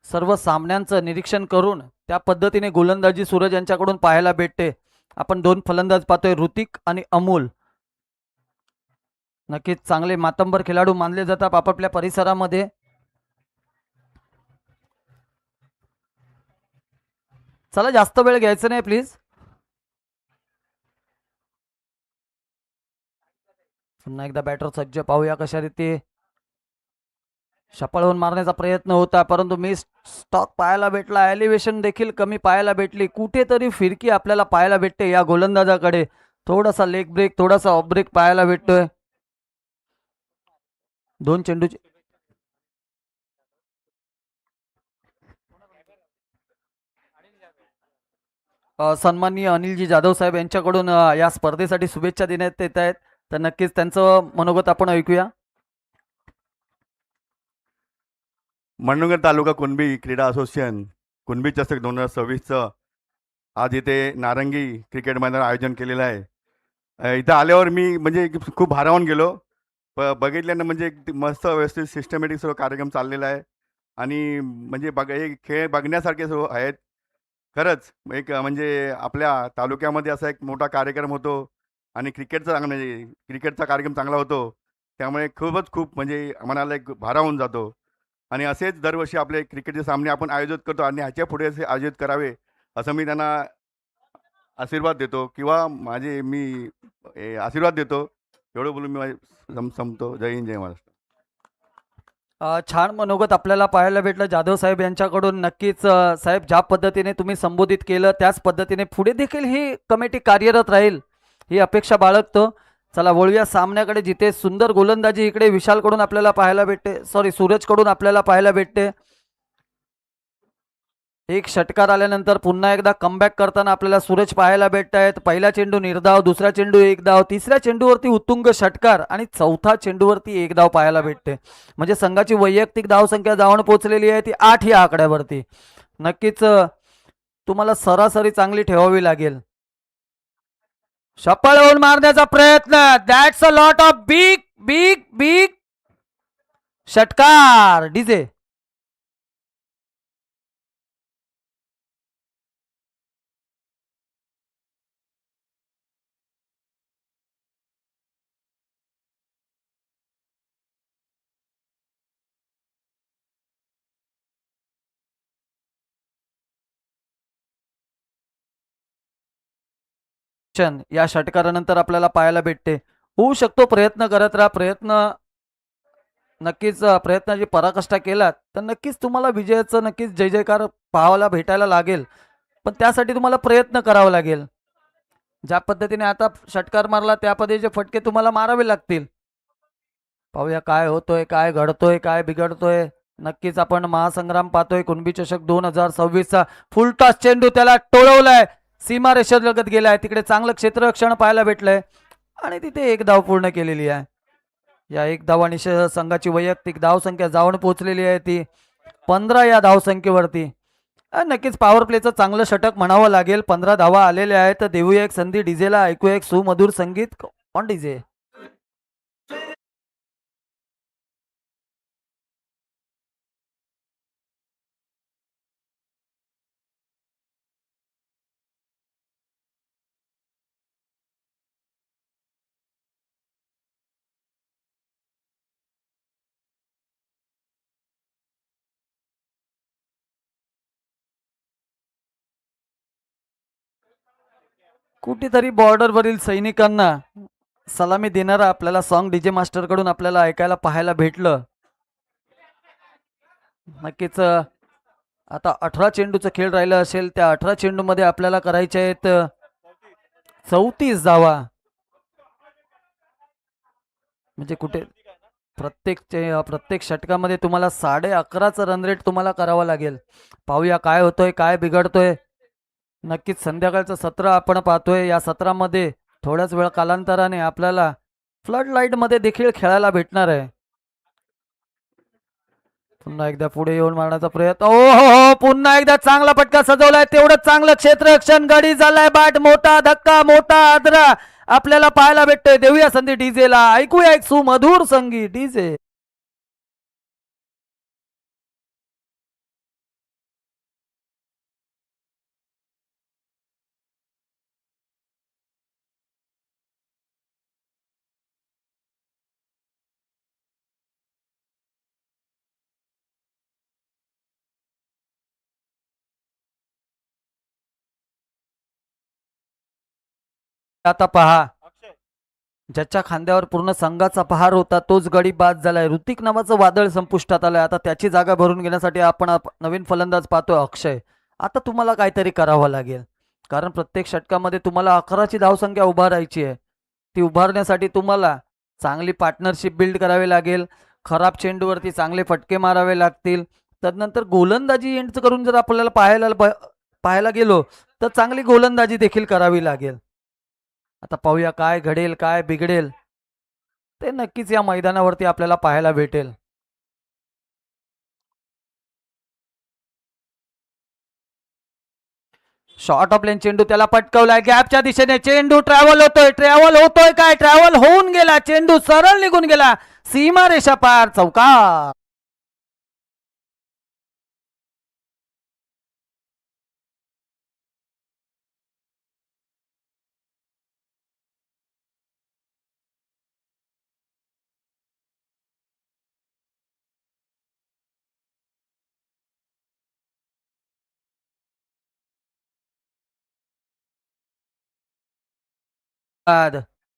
सर्व सामन्यांचं निरीक्षण करून त्या पद्धतीने गोलंदाजी सूरज यांच्याकडून पाहायला भेटते. आपण दोन फलंदाज पाहतोय, ऋतिक आणि अमोल. नक्कीच चांगले मातंबर खेळाडू मानले जातात आपापल्या परिसरामध्ये. चला जास्त वेळ घ्यायचा नाही प्लीज. पुन्हा एकदा बॅटर सज्ज, पाहूया कशा रीती शपाळवून मारण्याचा प्रयत्न होता, परंतु मिस स्टॉक पाहायला भेटला. एलिव्हेशन देखील कमी पाहायला भेटली. कुठेतरी फिरकी आपल्याला पाहायला भेटते या गोलंदाजाकडे. थोडासा लेग ब्रेक, थोडासा ऑफ ब्रेक पाहायला भेटतोय. दोन चेंडूचे सन्माननीय अनिलजी जाधव साहेब यांच्याकडून या स्पर्धेसाठी शुभेच्छा देण्यात येत आहेत. तर नक्कीच त्यांचं मनोगत आपण ऐकूया. मंडणगड तालुका कुणबी क्रीडा असोसिएशन कुणबी चषक 2026चं आज इथे नारंगी क्रिकेट मैदान आयोजन केलेलं आहे. इथं आल्यावर मी म्हणजे खूप भारावून गेलो. बघितल्यानं म्हणजे एक मस्त व्यवस्थित सिस्टमॅटिक सर्व कार्यक्रम चाललेला आहे आणि म्हणजे हे खेळ बघण्यासारखे सर्व आहेत. खरंच एक म्हणजे आपल्या तालुक्यामध्ये असा एक मोठा कार्यक्रम होतो आणि म्हणजे क्रिकेटचा कार्यक्रम चांगला होतो. त्यामुळे खूप म्हणजे मनाला एक भारावून जातो. आणि असेच दरवर्षी आपले क्रिकेटचे सामने आपण आयोजित करतो आणि ह्याच्या पुढे असे आयोजित करावे असं मी त्यांना आशीर्वाद देतो किंवा मी आशीर्वाद देतो. एवढं बोलून मी संपतो. जय हिंद, जय महाराष्ट्र. छान मनोगत आपल्याला पाहायला भेटलं जाधव साहेब यांच्याकडून. नक्कीच साहेब, ज्या पद्धतीने तुम्ही संबोधित केलं त्याच पद्धतीने पुढे देखील ही कमिटी कार्यरत राहील ही अपेक्षा बाळगतो. चला वळूया सामन्याकडे, जिथे सुंदर गोलंदाजी इकडे विशालकडून आपल्याला पाहायला भेटते, सूरजकडून आपल्याला पाहायला भेटते. एक षटकार आल्यानंतर पुन्हा एकदा कमबॅक करताना आपल्याला सूरज पाहायला भेटत आहेत. पहिला चेंडू निर्धाव, दुसरा चेंडू एक धाव, तिसऱ्या चेंडूवरती उत्तुंग षटकार आणि चौथा चेंडूवरती एक धाव पाहायला भेटते. म्हणजे संघाची वैयक्तिक धावसंख्या जाऊन पोहोचलेली आहे ती 8 या आकड्यावरती. नक्कीच तुम्हाला सरासरी चांगली ठेवावी लागेल. शपाळवून मारण्याचा प्रयत्न, that's a lot of big big big षटकार. डीजे या षटकारानंतर आपल्याला पाहायला भेटते. होऊ शकतो, प्रयत्न करत राहा. नक्कीच प्रयत्नाची पराकाष्ठा केलात तर नक्कीच तुम्हाला विजयाचं नक्कीच जय जयकार पाहायला भेटायला लागेल. पण त्यासाठी तुम्हाला प्रयत्न करावा लागेल. ज्या पद्धतीने आता षटकार मारला त्या पद्धतीचे फटके तुम्हाला मारावे लागतील. पाहूया काय होतोय, काय घडतोय, काय बिघडतोय. नक्कीच आपण महासंग्राम पाहतोय कुणबी चषक 2026चा फुलटॉस चेंडू त्याला टोळवलाय, सीमारेषेत लगत गेलाय, तिकडे चांगलं क्षेत्ररक्षण पाहायला भेटलंय आणि तिथे एक धाव पूर्ण केलेली आहे. या एक धावाने संघाची वैयक्तिक धावसंख्या जाऊन पोहोचलेली आहे ती 15 या धावसंख्येवरती. नक्कीच पॉवर प्लेचं चांगलं षटक म्हणावं लागेल. 15 धावा आलेल्या आहेत. तर देऊया एक संधी डीजेला, ऐकूया एक सुमधुर संगीत ऑन डीजे. कुठेतरी बॉर्डरवरील सैनिकांना सलामी देणारा आपल्याला सॉन्ग डीजे मास्टर कडून आपल्याला ऐकायला पाहायला भेटलं. नक्कीच आता 18 चेंडूचा खेळ राहिला असेल, त्या 18 चेंडू मध्ये आपल्याला करायचे आहेत 34 धावा. म्हणजे कुठे प्रत्येक षटकामध्ये तुम्हाला 11.5चा रन रेट तुम्हाला करावा लागेल. पाहूया काय होतोय, काय बिघडतोय. नक्कीच संध्याकाळचं सत्र आपण पाहतोय. या सत्रामध्ये थोड्याच वेळ कालांतराने आपल्याला फ्लड लाईट मध्ये देखील खेळायला भेटणार आहे. पुन्हा एकदा पुढे येऊन मारण्याचा प्रयत्न. ओ हो हो, पुन्हा एकदा चांगला फटका सजवलाय. तेवढं चांगलं क्षेत्ररक्षण, गडी झालाय बाट, मोठा धक्का, मोठा आदरा आपल्याला पाहायला भेटतोय. देऊया संधी डीजेला, ऐकूया एक सुमधुर संगीत डीजे. आता पहा, ज्याच्या खांद्यावर पूर्ण संघाचा पहार होता तोच गडी बाद झालाय. ऋतिक नावाचं वादळ संपुष्टात आलंय. आता त्याची जागा भरून घेण्यासाठी आपण नवीन फलंदाज पाहतोय अक्षय. आता तुम्हाला काहीतरी करावं लागेल, कारण प्रत्येक षटकामध्ये तुम्हाला 11ची धावसंख्या उभारायची आहे. ती उभारण्यासाठी तुम्हाला चांगली पार्टनरशिप बिल्ड करावी लागेल. खराब चेंडूवरती चांगले फटके मारावे लागतील. तदनंतर गोलंदाजी एंड करून जर आपल्याला पाहायला गेलो तर चांगली गोलंदाजी देखील करावी लागेल. आता पाहूया काय घडेल, काय बिघडेल ते नक्कीच या मैदानावरती आपल्याला पाहायला भेटेल. शॉर्ट ऑफ लेन चेंडू त्याला पटकवलाय, गॅपच्या दिशेने चेंडू ट्रॅव्हल होतोय काय, ट्रॅव्हल होऊन गेला, चेंडू सरळ निघून गेला, सीमारेषा पार, चौकार.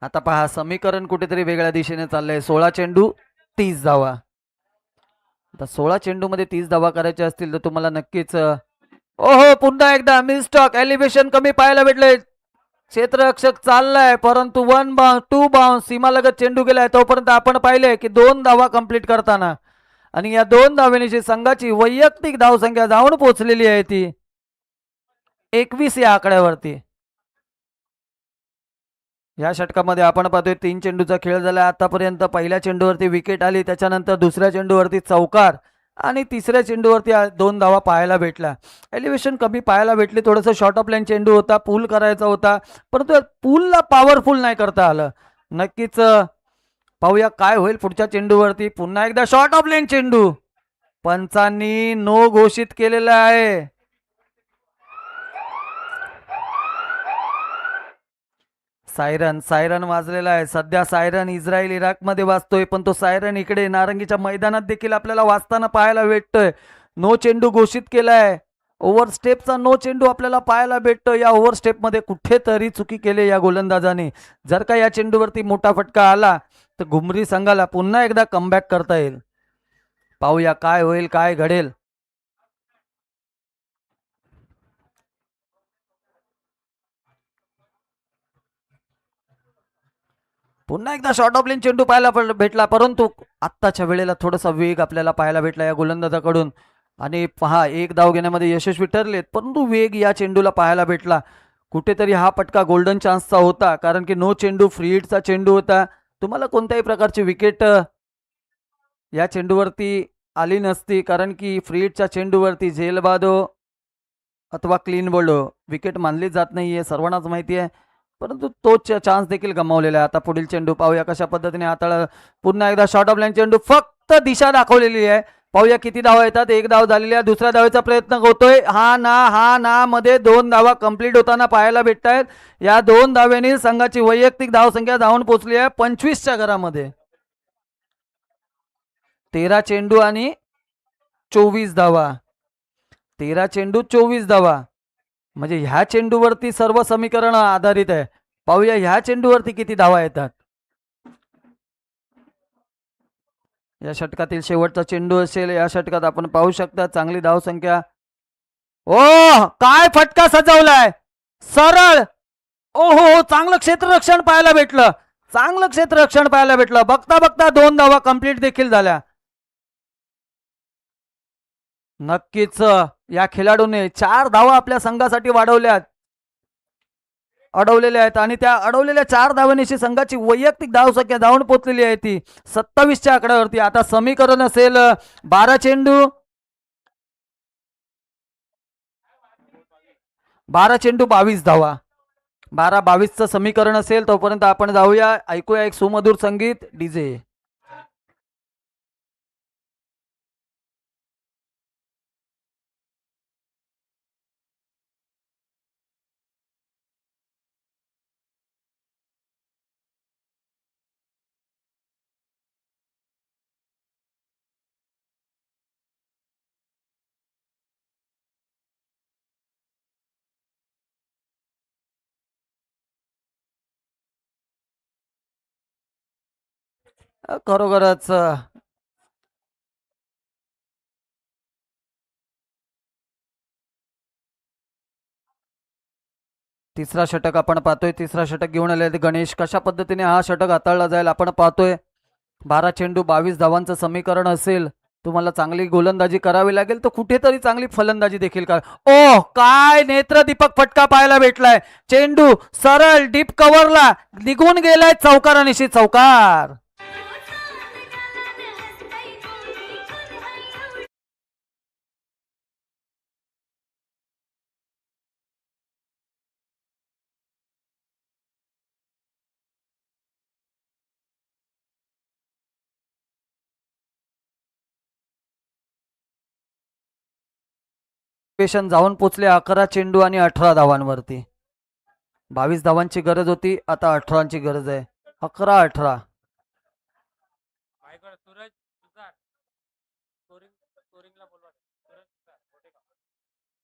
आता पहा, समीकरण कुठेतरी वेगळ्या दिशेने चाललंय. 16 चेंडू 30 धावा. आता 16 चेंडू मध्ये 30 धावा करायच्या असतील तर तुम्हाला नक्कीच ओहो, पुन्हा एकदा मिसटॉक, एलिव्हेशन कमी पाहायला भेटले. क्षेत्ररक्षक चाललाय परंतु 1 बाउन्स 2 बाउन्स सीमालगत चेंडू गेलाय. तोपर्यंत आपण पाहिले की 2 धावा कंप्लीट करताना, आणि या 2 धावेने संघाची वैयक्तिक धावसंख्या जाऊन पोहोचलेली आहे ती 21 या आकड्यावरती. या षटकामध्ये आपण पाहतोय 3 चेंडूचा खेळ झाला आतापर्यंत. पहिल्या चेंडूवरती विकेट आली, त्याच्यानंतर दुसऱ्या चेंडूवरती चौकार, आणि तिसऱ्या चेंडूवरती 2 धावा पाहायला भेटला. एलिव्हेशन कमी पाहायला भेटली. थोडंसं शॉर्ट ऑफ लाईन चेंडू होता, पूल करायचा होता, परंतु पूलला पॉवरफुल नाही करता आलं. नक्कीच पाहूया काय होईल पुढच्या चेंडूवरती. पुन्हा एकदा शॉर्ट ऑफ लाईन चेंडू, पंचांनी नो घोषित केलेला आहे. सायरन वाजलेला आहे. सध्या सायरन इस्रायल इराक मध्ये वाजतोय, पण तो सायरन इकडे नारंगीच्या मैदानात देखील आपल्याला वाजताना पाहायला भेटतोय. नो चेंडू घोषित केलाय. ओव्हरस्टेपचा नो चेंडू आपल्याला पाहायला भेटतो. या ओव्हरस्टेपमध्ये कुठेतरी चुकी केली या गोलंदाजाने. जर का या चेंडूवरती मोठा फटका आला तर घुमरी संघाला पुन्हा एकदा कमबॅक करता येईल. पाहूया काय होईल, काय घडेल. पुन्हा एकदा शॉर्ट ऑफ लेन चेंडू पाहायला भेटला, परंतु आत्ताच्या वेळेला थोडासा वेग आपल्याला पाहायला भेटला या गोलंदाजाकडून. आणि पहा, एक धाव घेण्यामध्ये यशस्वी ठरलेत, परंतु वेग या चेंडूला पाहायला भेटला. कुठेतरी हा पटका गोल्डन चान्सचा होता, कारण की नो चेंडू फ्री हिटचा चेंडू होता. तुम्हाला कोणत्याही प्रकारची विकेट या चेंडूवरती आली नसती, कारण की फ्री हिटच्या चेंडूवरती झेलबादो अथवा क्लीन बोल्ड विकेट मानली जात नाहीये, सर्वांनाच माहिती आहे. परंतु तोच चान्स देखील गमावलेला आहे. आता पुढील चेंडू पाहूया कशा पद्धतीने हाताळा. पुन्हा एकदा शॉर्ट ऑफ लाईन चेंडू, फक्त दिशा दाखवलेली आहे. पाहूया किती धावा येतात. एक धाव झालेली आहे. दुसऱ्या धावेचा प्रयत्न होतोय. हा ना मध्ये 2 धावा कंप्लीट होताना पाहायला भेटत आहेत. या 2 धाव्यांनी संघाची वैयक्तिक धावसंख्या जाऊन पोहोचली आहे 25च्या घरामध्ये. 13 चेंडू आणि 24 धावा. 13 चेंडू 24 धावा, म्हणजे ह्या चेंडूवरती सर्व समीकरण आधारित आहे. पाहूया ह्या चेंडूवरती किती धावा येतात. या षटकातील शेवटचा चेंडू असेल. या षटकात आपण पाहू शकता चांगली धावसंख्या. ओ काय फटका सजवलाय, सरळ. ओहो, चांगलं क्षेत्ररक्षण पाहायला भेटलं. चांगलं क्षेत्ररक्षण पाहायला भेटलं. बघता बघता 2 धावा कंप्लीट देखील झाल्या. नक्कीच या खेळाडूने 4 धावा आपल्या संघासाठी अडवलेल्या आहेत आणि त्या अडवलेल्या 4 धावांची संघाची वैयक्तिक धावसंख्या जाऊन पोहोचलेली आहे ती 27च्या आकड्यावरती. आता समीकरण असेल 12 चेंडू 22 धावा. 12-22चं समीकरण असेल. तोपर्यंत आपण जाऊया, ऐकूया एक सुमधुर संगीत डीजे. खरोखरच तिसरा षटक आपण पाहतोय. तिसरा षटक घेऊन आले गणेश. कशा पद्धतीने हा षटक हाताळला जाईल आपण पाहतोय. 12 चेंडू 22 धावांचं समीकरण असेल. तुम्हाला चांगली गोलंदाजी करावी लागेल, तर कुठेतरी चांगली फलंदाजी देखील करा. ओ काय नेत्रदीपक फटका पाहायला भेटलाय. चेंडू सरळ डीप कव्हरला निघून गेलाय. चौकारानिशी चौकार. पेशन जाऊन पोचले 11 चेंडू आणि 18 धावांवरती. 22 धावांची गरज होती, आता 18ची गरज आहे. 11-18.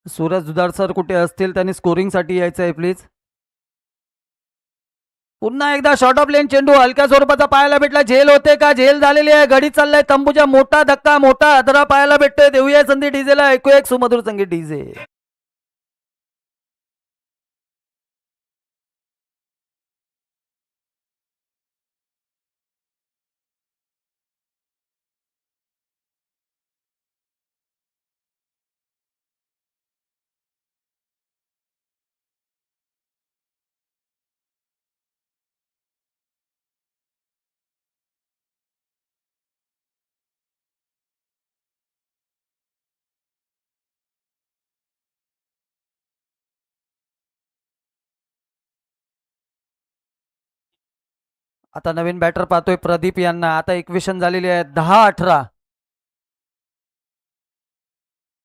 सूरज दुधार सर कुठे असतील, त्यांनी स्कोरिंगसाठी यायचं आहे प्लीज. पुन्हा एकदा शॉर्ट ऑफ लेन चेंडू हलक्या स्वरूपाचा पाहायला भेटला. झेल होते का? झेल झालेली आहे. गडी चाललाय तंबूच्या. मोठा धक्का, मोठा हादरा पाहायला भेटतोय. देऊया संधी डीजेला. ऐकूया एक सुमधुर संगीत डीजे. आता नवीन बॅटर पाहतोय प्रदीप यांना. आता इक्वेशन झालेली आहे 10-18.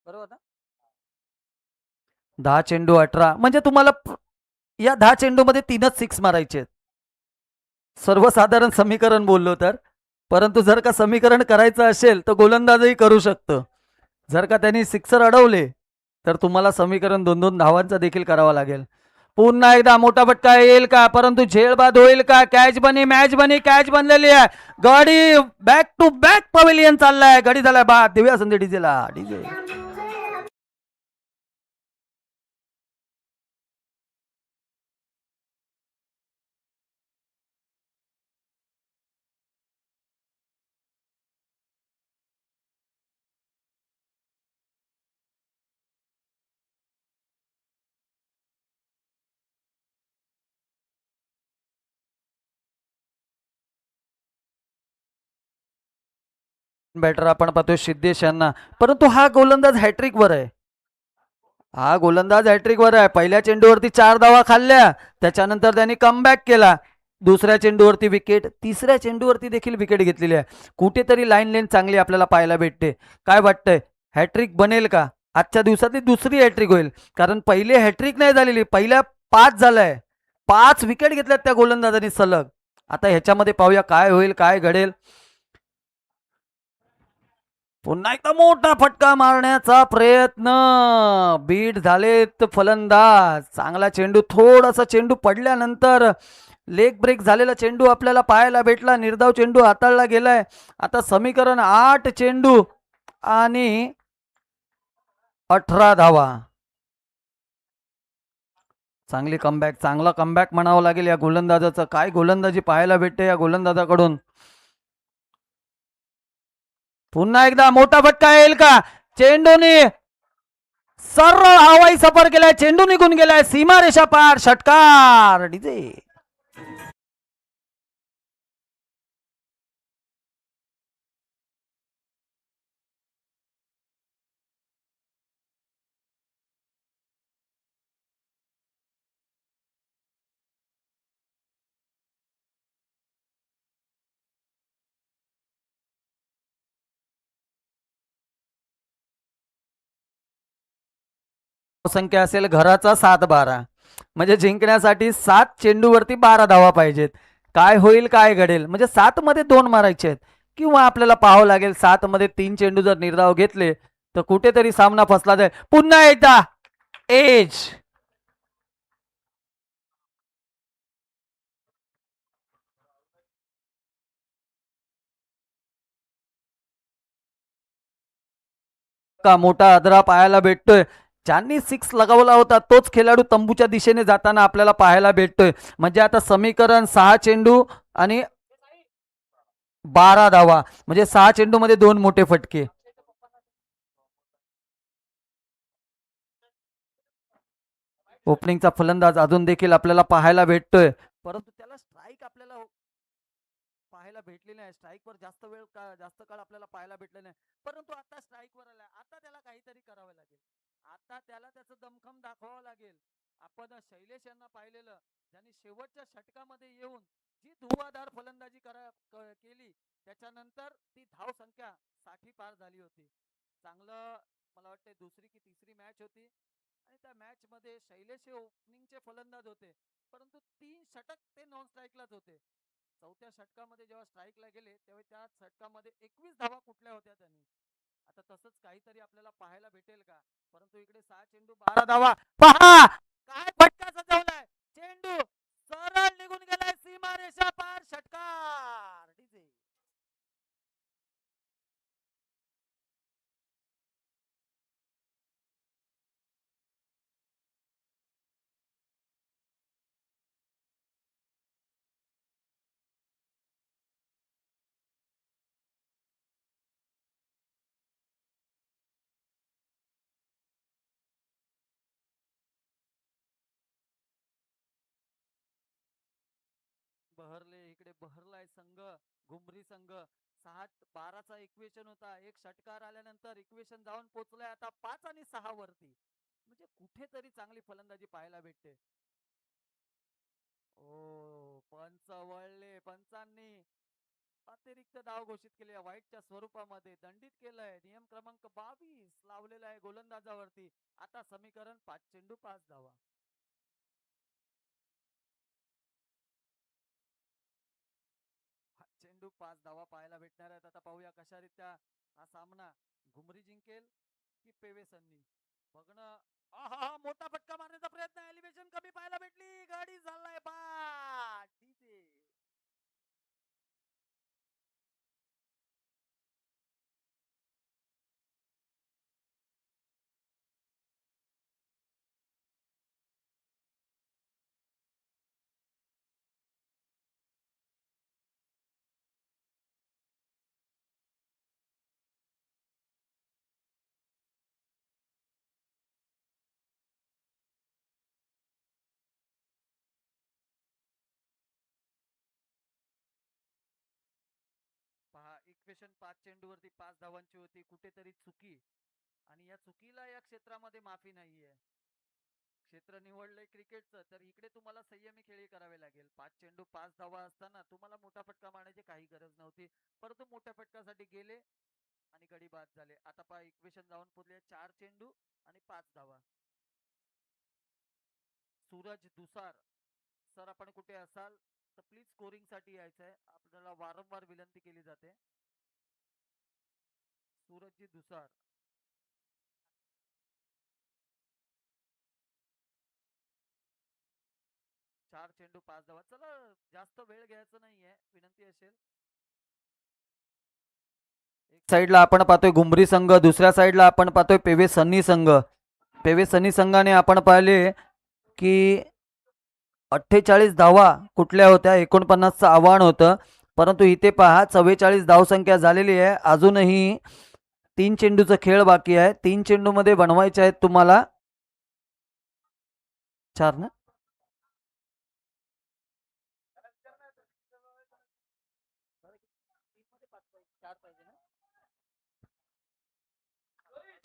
बरोबर, 10 चेंडू 18. म्हणजे तुम्हाला या 10 चेंडूमध्ये 3च 6 मारायचे. सर्वसाधारण समीकरण बोललो तर. परंतु जर का समीकरण करायचं असेल तर गोलंदाजही करू शकतो. जर का त्यांनी सिक्सर अडवले तर तुम्हाला समीकरण 2-2 धावांचा देखील करावा लागेल. पुन्हा एकदा मोठा फटका येईल का? परंतु झेल बाद होईल का? कॅच बनी, मॅच बनी, कॅच बनलेली आहे. गाडी बॅक टू बॅक पवेलियन चाललाय. गाडी झालाय बाद. देऊया संधी डीजेला. डीजे बॅटर आपण पाहतोय सिद्धेश यांना, परंतु हा गोलंदाज हॅट्रिक वर आहे. हा गोलंदाज हॅट्रिक वर आहे. पहिल्या चेंडूवरती 4 धावा खाल्ल्या, त्याच्यानंतर त्यांनी कमबॅक केला. दुसऱ्या चेंडूवरती विकेट, तिसऱ्या चेंडूवरती देखील विकेट घेतलेली आहे. कुठेतरी लाईन लेन चांगली आपल्याला पाहायला भेटते. काय वाटतंय, हॅट्रिक बनेल का? आजच्या दिवसातली दुसरी हॅट्रिक होईल, कारण पहिले हॅट्रिक नाही झालेली, पहिल्या 5 झालंय. 5 विकेट घेतल्यात त्या गोलंदाजांनी सलग. आता ह्याच्यामध्ये पाहूया काय होईल, काय घडेल. पुन्हा एकदा मोठा फटका मारण्याचा प्रयत्न, बीट झालेत फलंदाज. चांगला चेंडू, थोडासा चेंडू पडल्यानंतर लेग ब्रेक झालेला चेंडू आपल्याला पाहायला भेटला. निर्धाव चेंडू हाताळला गेलाय. आता समीकरण 8 चेंडू आणि 18 धावा. चांगली कमबॅक, चांगला कमबॅक म्हणावं लागेल या गोलंदाजाचं. काय गोलंदाजी पाहायला भेटते या गोलंदाजाकडून. पुन्हा एकदा मोठा फटका येईल का? चेंडूने सरळ हवाई सफर केलाय, चेंडू निघून गेलाय सीमारेषा पार. षटकार डीजे. संख्या असेल घराचा 7-12, म्हणजे जिंकण्यासाठी 7 चेंडूवरती 12 धावा पाहिजेत. काय होईल, काय घडेल, म्हणजे 7 मध्ये 2 मारायचे आहेत, किंवा आपल्याला पाहावं लागेल 7 मध्ये 3 चेंडू जर निर्धाव घेतले तर कुठेतरी सामना फसला जाईल. पुन्हा एकदा एज. का मोठा आदरा पाहायला भेटतोय. ज्यांनी 6 लगावला होता तोच खेळाडू तंबूच्या दिशेने जाताना आपल्याला पाहायला भेटतोय. म्हणजे आता समीकरण 6 चेंडू आणि 12 धावा, म्हणजे 6 चेंडू मध्ये 2 मोठे फटके. ओपनिंगचा फलंदाज अजून देखील आपल्याला पाहायला भेटतोय, परंतु त्याला स्ट्राईक आपल्याला पाहायला भेटली नाही. स्ट्राईकवर जास्त काळ आपल्याला पाहायला भेटलं नाही, परंतु आता स्ट्राईकवर आलाय. आता त्याला काहीतरी करावं लागेल. आता त्याला त्याचं दमखम दाखवावं लागेल. आपण शैलेश यांना पाहिलेलं, ज्यांनी शेवटच्या षटकामध्ये येऊन जी धुवाधार फलंदाजी केली, त्याच्यानंतर ती धाव संख्या 60 पार झाली होती. चांगलं, मला वाटतं दुसरी की तिसरी मॅच होती, आणि त्या मॅच मध्ये शैलेश हे ओपनिंगचे फलंदाज होते, परंतु 3 षटक ते नॉन स्ट्राईकलाच होते. चौथ्या षटकामध्ये जेव्हा स्ट्राईकला गेले तेव्हा त्या षटकामध्ये 21 धावा कुठल्या होत्या त्यांनी. आता तसंच काहीतरी आपल्याला पाहायला भेटेल का? परंतु इकडे 6 चेंडू 12 धावा. पहा काय फटका सजवलाय, चेंडू सरळ निघून गेलाय सीमारेषा पार. षटकार डीजे. बहरले, इकडे बहरलाय संघ, घुमरी संघ. 6-12चा इक्वेशन होता, एक षटकार आल्यानंतर इक्वेशन जाऊन पोहोचलाय आता 5 आणि 6 वरती. म्हणजे कुठेतरी चांगली फलंदाजी पाहायला भेटते. ओ पंच वळले, पंचांनी अतिरिक्त धाव घोषित केली, व्हाईटच्या स्वरूपामध्ये दंडित केलंय. नियम क्रमांक 22 लावलेला आहे गोलंदाजावरती. आता समीकरण 5 चेंडू 5 धावा. चेंडू 5 धावा पाहायला भेटणार आहेत. आता पाहूया कशा रीत्या हा सामना घुमरी जिंकेल की पेवेसन्नी, बघणं. आहा, मोठा फटका मारण्याचा प्रयत्न, एलिव्हेशन कमी पाहायला भेटली, गाडी झालाय बाद. डीजे. सिच्युएशन 5 चेंडूवरती 5 धावांची होती, कुठेतरी चुकी, आणि या चुकीला या क्षेत्रामध्ये माफी नाहीये. क्षेत्र निवडलंय क्रिकेटचं, तर इकडे तुम्हाला संयमी खेळी करावे लागेल. 5 चेंडू 5 धावा असताना तुम्हाला मोठा फटका मारण्याची काही गरज नव्हती, परंतु मोठ्या फटकासाठी गेले आणि गडी बाद झाले. आता पहा इक्वेशन जाऊन पुरले 4 चेंडू आणि 5 धावा. सूरज दुसार सर, आपण कुठे असाल तर प्लीज स्कोरिंग साठी यायचं आहे, आपल्याला वारंवार विनंती केली जाते. सूरजजी दुसार, 4 चेंडू 5 धावा. चला, जास्त वेळ घ्यायचा नाहीये, विनंती असेल. एक साइडला आपण पाहतोय गुमरी संघ, दुसऱ्या साइडला आपण पाहतोय पेवे सन्नी संघ. पेवे सन्नी संघाने आपण पाहिले की 48 धावा कुठल्या होत्या, 49चं आव्हान होतं, परंतु इथे पहा 44 धावसंख्या झालेली आहे. अजूनही 3 चेंडूचा खेळ बाकी आहे. 3 चेंडू मध्ये बनवायचे आहेत तुम्हाला 4 ना.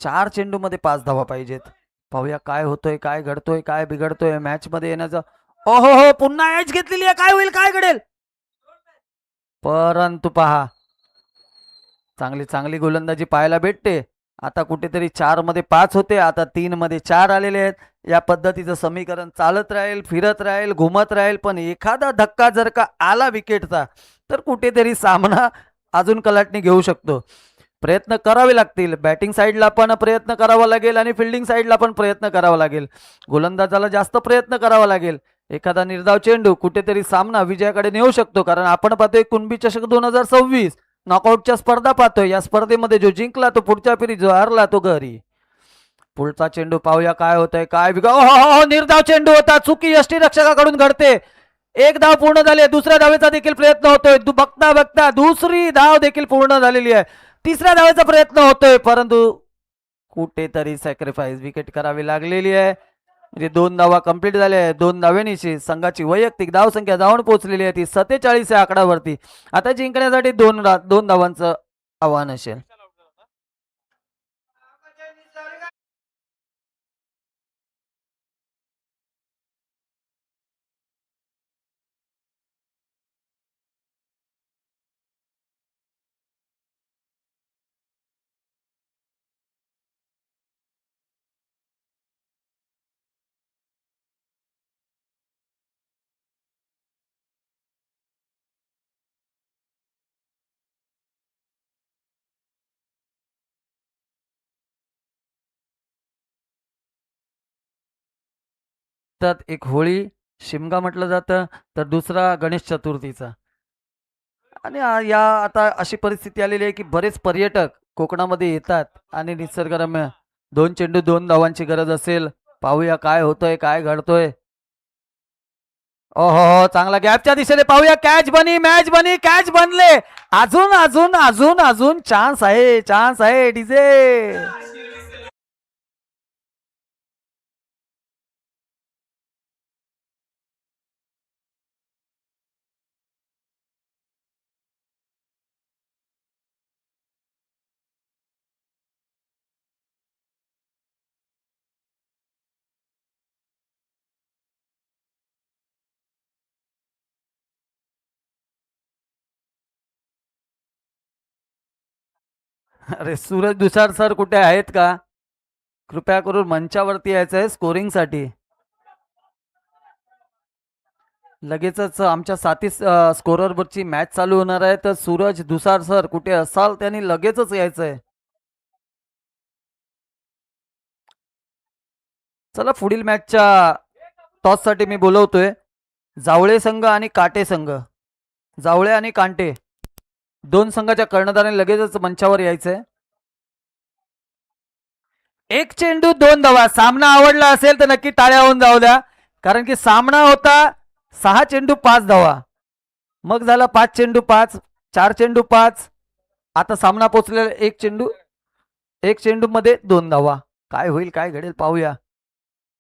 चार चेंडू मध्ये 5 धावा पाहिजेत. पाहूया काय होतोय, काय घडतोय, काय बिघडतोय मॅच मध्ये येण्याचं. ओहो हो, पुन्हा एज घेतलेली आहे, काय होईल, काय घडेल. परंतु पहा चांगली चांगली गोलंदाजी पाहायला भेटते. आता कुठेतरी 4 मध्ये 5 होते, आता 3 मध्ये 4 आलेले आहेत. या पद्धतीचं समीकरण चालत राहील, फिरत राहील, घुमत राहील, पण एखादा धक्का जर का आला विकेटचा तर कुठेतरी सामना अजून कलाटणी घेऊ शकतो. प्रयत्न करावे लागतील. बॅटिंग साईडला पण प्रयत्न करावा लागेल आणि फिल्डिंग साईडला पण प्रयत्न करावा लागेल. गोलंदाजाला जास्त प्रयत्न करावा लागेल. एखादा निर्धाव चेंडू कुठेतरी सामना विजयाकडे नेऊ शकतो. कारण आपण पाहतोय कुणबी चषक 2026 नॉकआउटच्या स्पर्धा पाहतोय. या स्पर्धेमध्ये जो जिंकला तो पुढच्या फेरी, जो हारला तो घरी. पुढचा चेंडू पाहूया काय होतंय, काय निर्धाव चेंडू होता, चुकी यष्टीरक्षकाकडून घडते. एक धाव पूर्ण झाली आहे, दुसऱ्या धावेचा देखील प्रयत्न होतोय. बघता बघता दुसरी धाव देखील पूर्ण झालेली आहे. तिसऱ्या धावेचा प्रयत्न होतोय, परंतु कुठेतरी सॅक्रिफाईस विकेट करावी लागलेली आहे. म्हणजे 2 धावा कंप्लीट झाल्या आहे. 2 धावेनिशी संघाची वैयक्तिक धावसंख्या जाऊन पोहोचलेली आहे ती 47 या आकड्यावरती. आता जिंकण्यासाठी 2 धावांचं आव्हान असेल. त्यात एक होळी शिमगा म्हटलं जातं, तर दुसरा गणेश चतुर्थीचा. आणि या आता अशी परिस्थिती आलेली आहे की बरेच पर्यटक कोकणामध्ये येतात आणि निसर्गरम्य 2 चेंडू 2 धावांची गरज असेल. पाहूया काय होतंय, काय घडतोय. ओहो, चांगला गॅपच्या दिशेने पाहूया. कॅच बनी, मॅच बनी, कॅच बनले. अजून अजून अजून अजून चान्स आहे, चान्स आहे. डीजे अरे सूरज दुसार सर कुठे आहेत का? कृपया करून मंचावरती यायचं आहे स्कोरिंगसाठी. लगेचच आमच्या साथी स्कोररवरची मॅच चालू होणार आहे, तर सूरज दुसार सर कुठे असाल त्यांनी लगेचच यायचंय. चला पुढील मॅचच्या टॉससाठी मी बोलवतोय जावळे संघ आणि काटे संघ. जावळे आणि कांटे 2 संघाच्या कर्णधाराने लगेचच मंचावर यायचंय. 1 चेंडू 2 धावा. सामना आवडला असेल तर नक्की टाळ्या होऊन जाऊ द्या, कारण की सामना होता 6 चेंडू 5 धावा, मग झाला 5 चेंडू 5, 4 चेंडू 5. आता सामना पोचलेला 1 चेंडू मध्ये 2 धावा. काय होईल, काय घडेल पाहूया.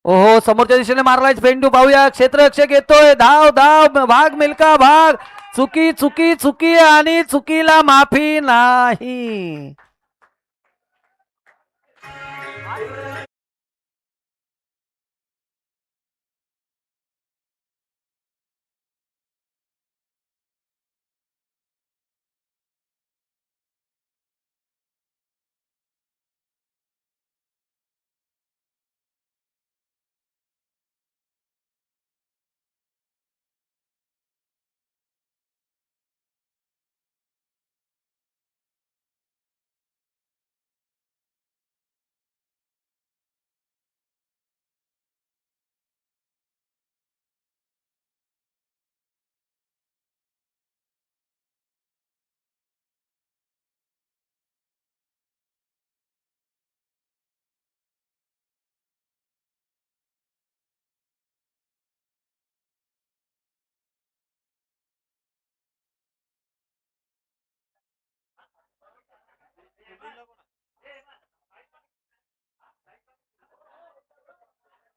ओहो, समोरच्या दिशेने मारलाय चेंडू. पाहूया क्षेत्ररक्षक येतोय. धाव धाव, भाग मिल्का भाग. चुकी चुकी चुकी आणि चुकीला माफी नाही.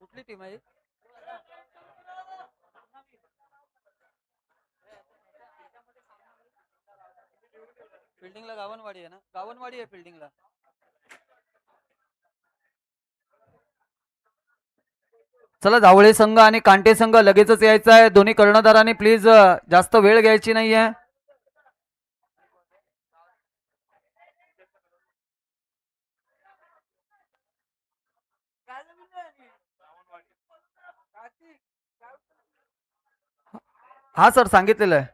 कुठली टीम आहे? फिल्डिंगला गावनवाडी आहे ना? गावनवाडी आहे फिल्डिंगला. चला धावळे संघ आणि कांटे संघ लगेचच यायचा आहे. दोन्ही कर्णधारांनी प्लीज जास्त वेळ घ्यायची नाहीये. हा सर सांगितलेलं आहे.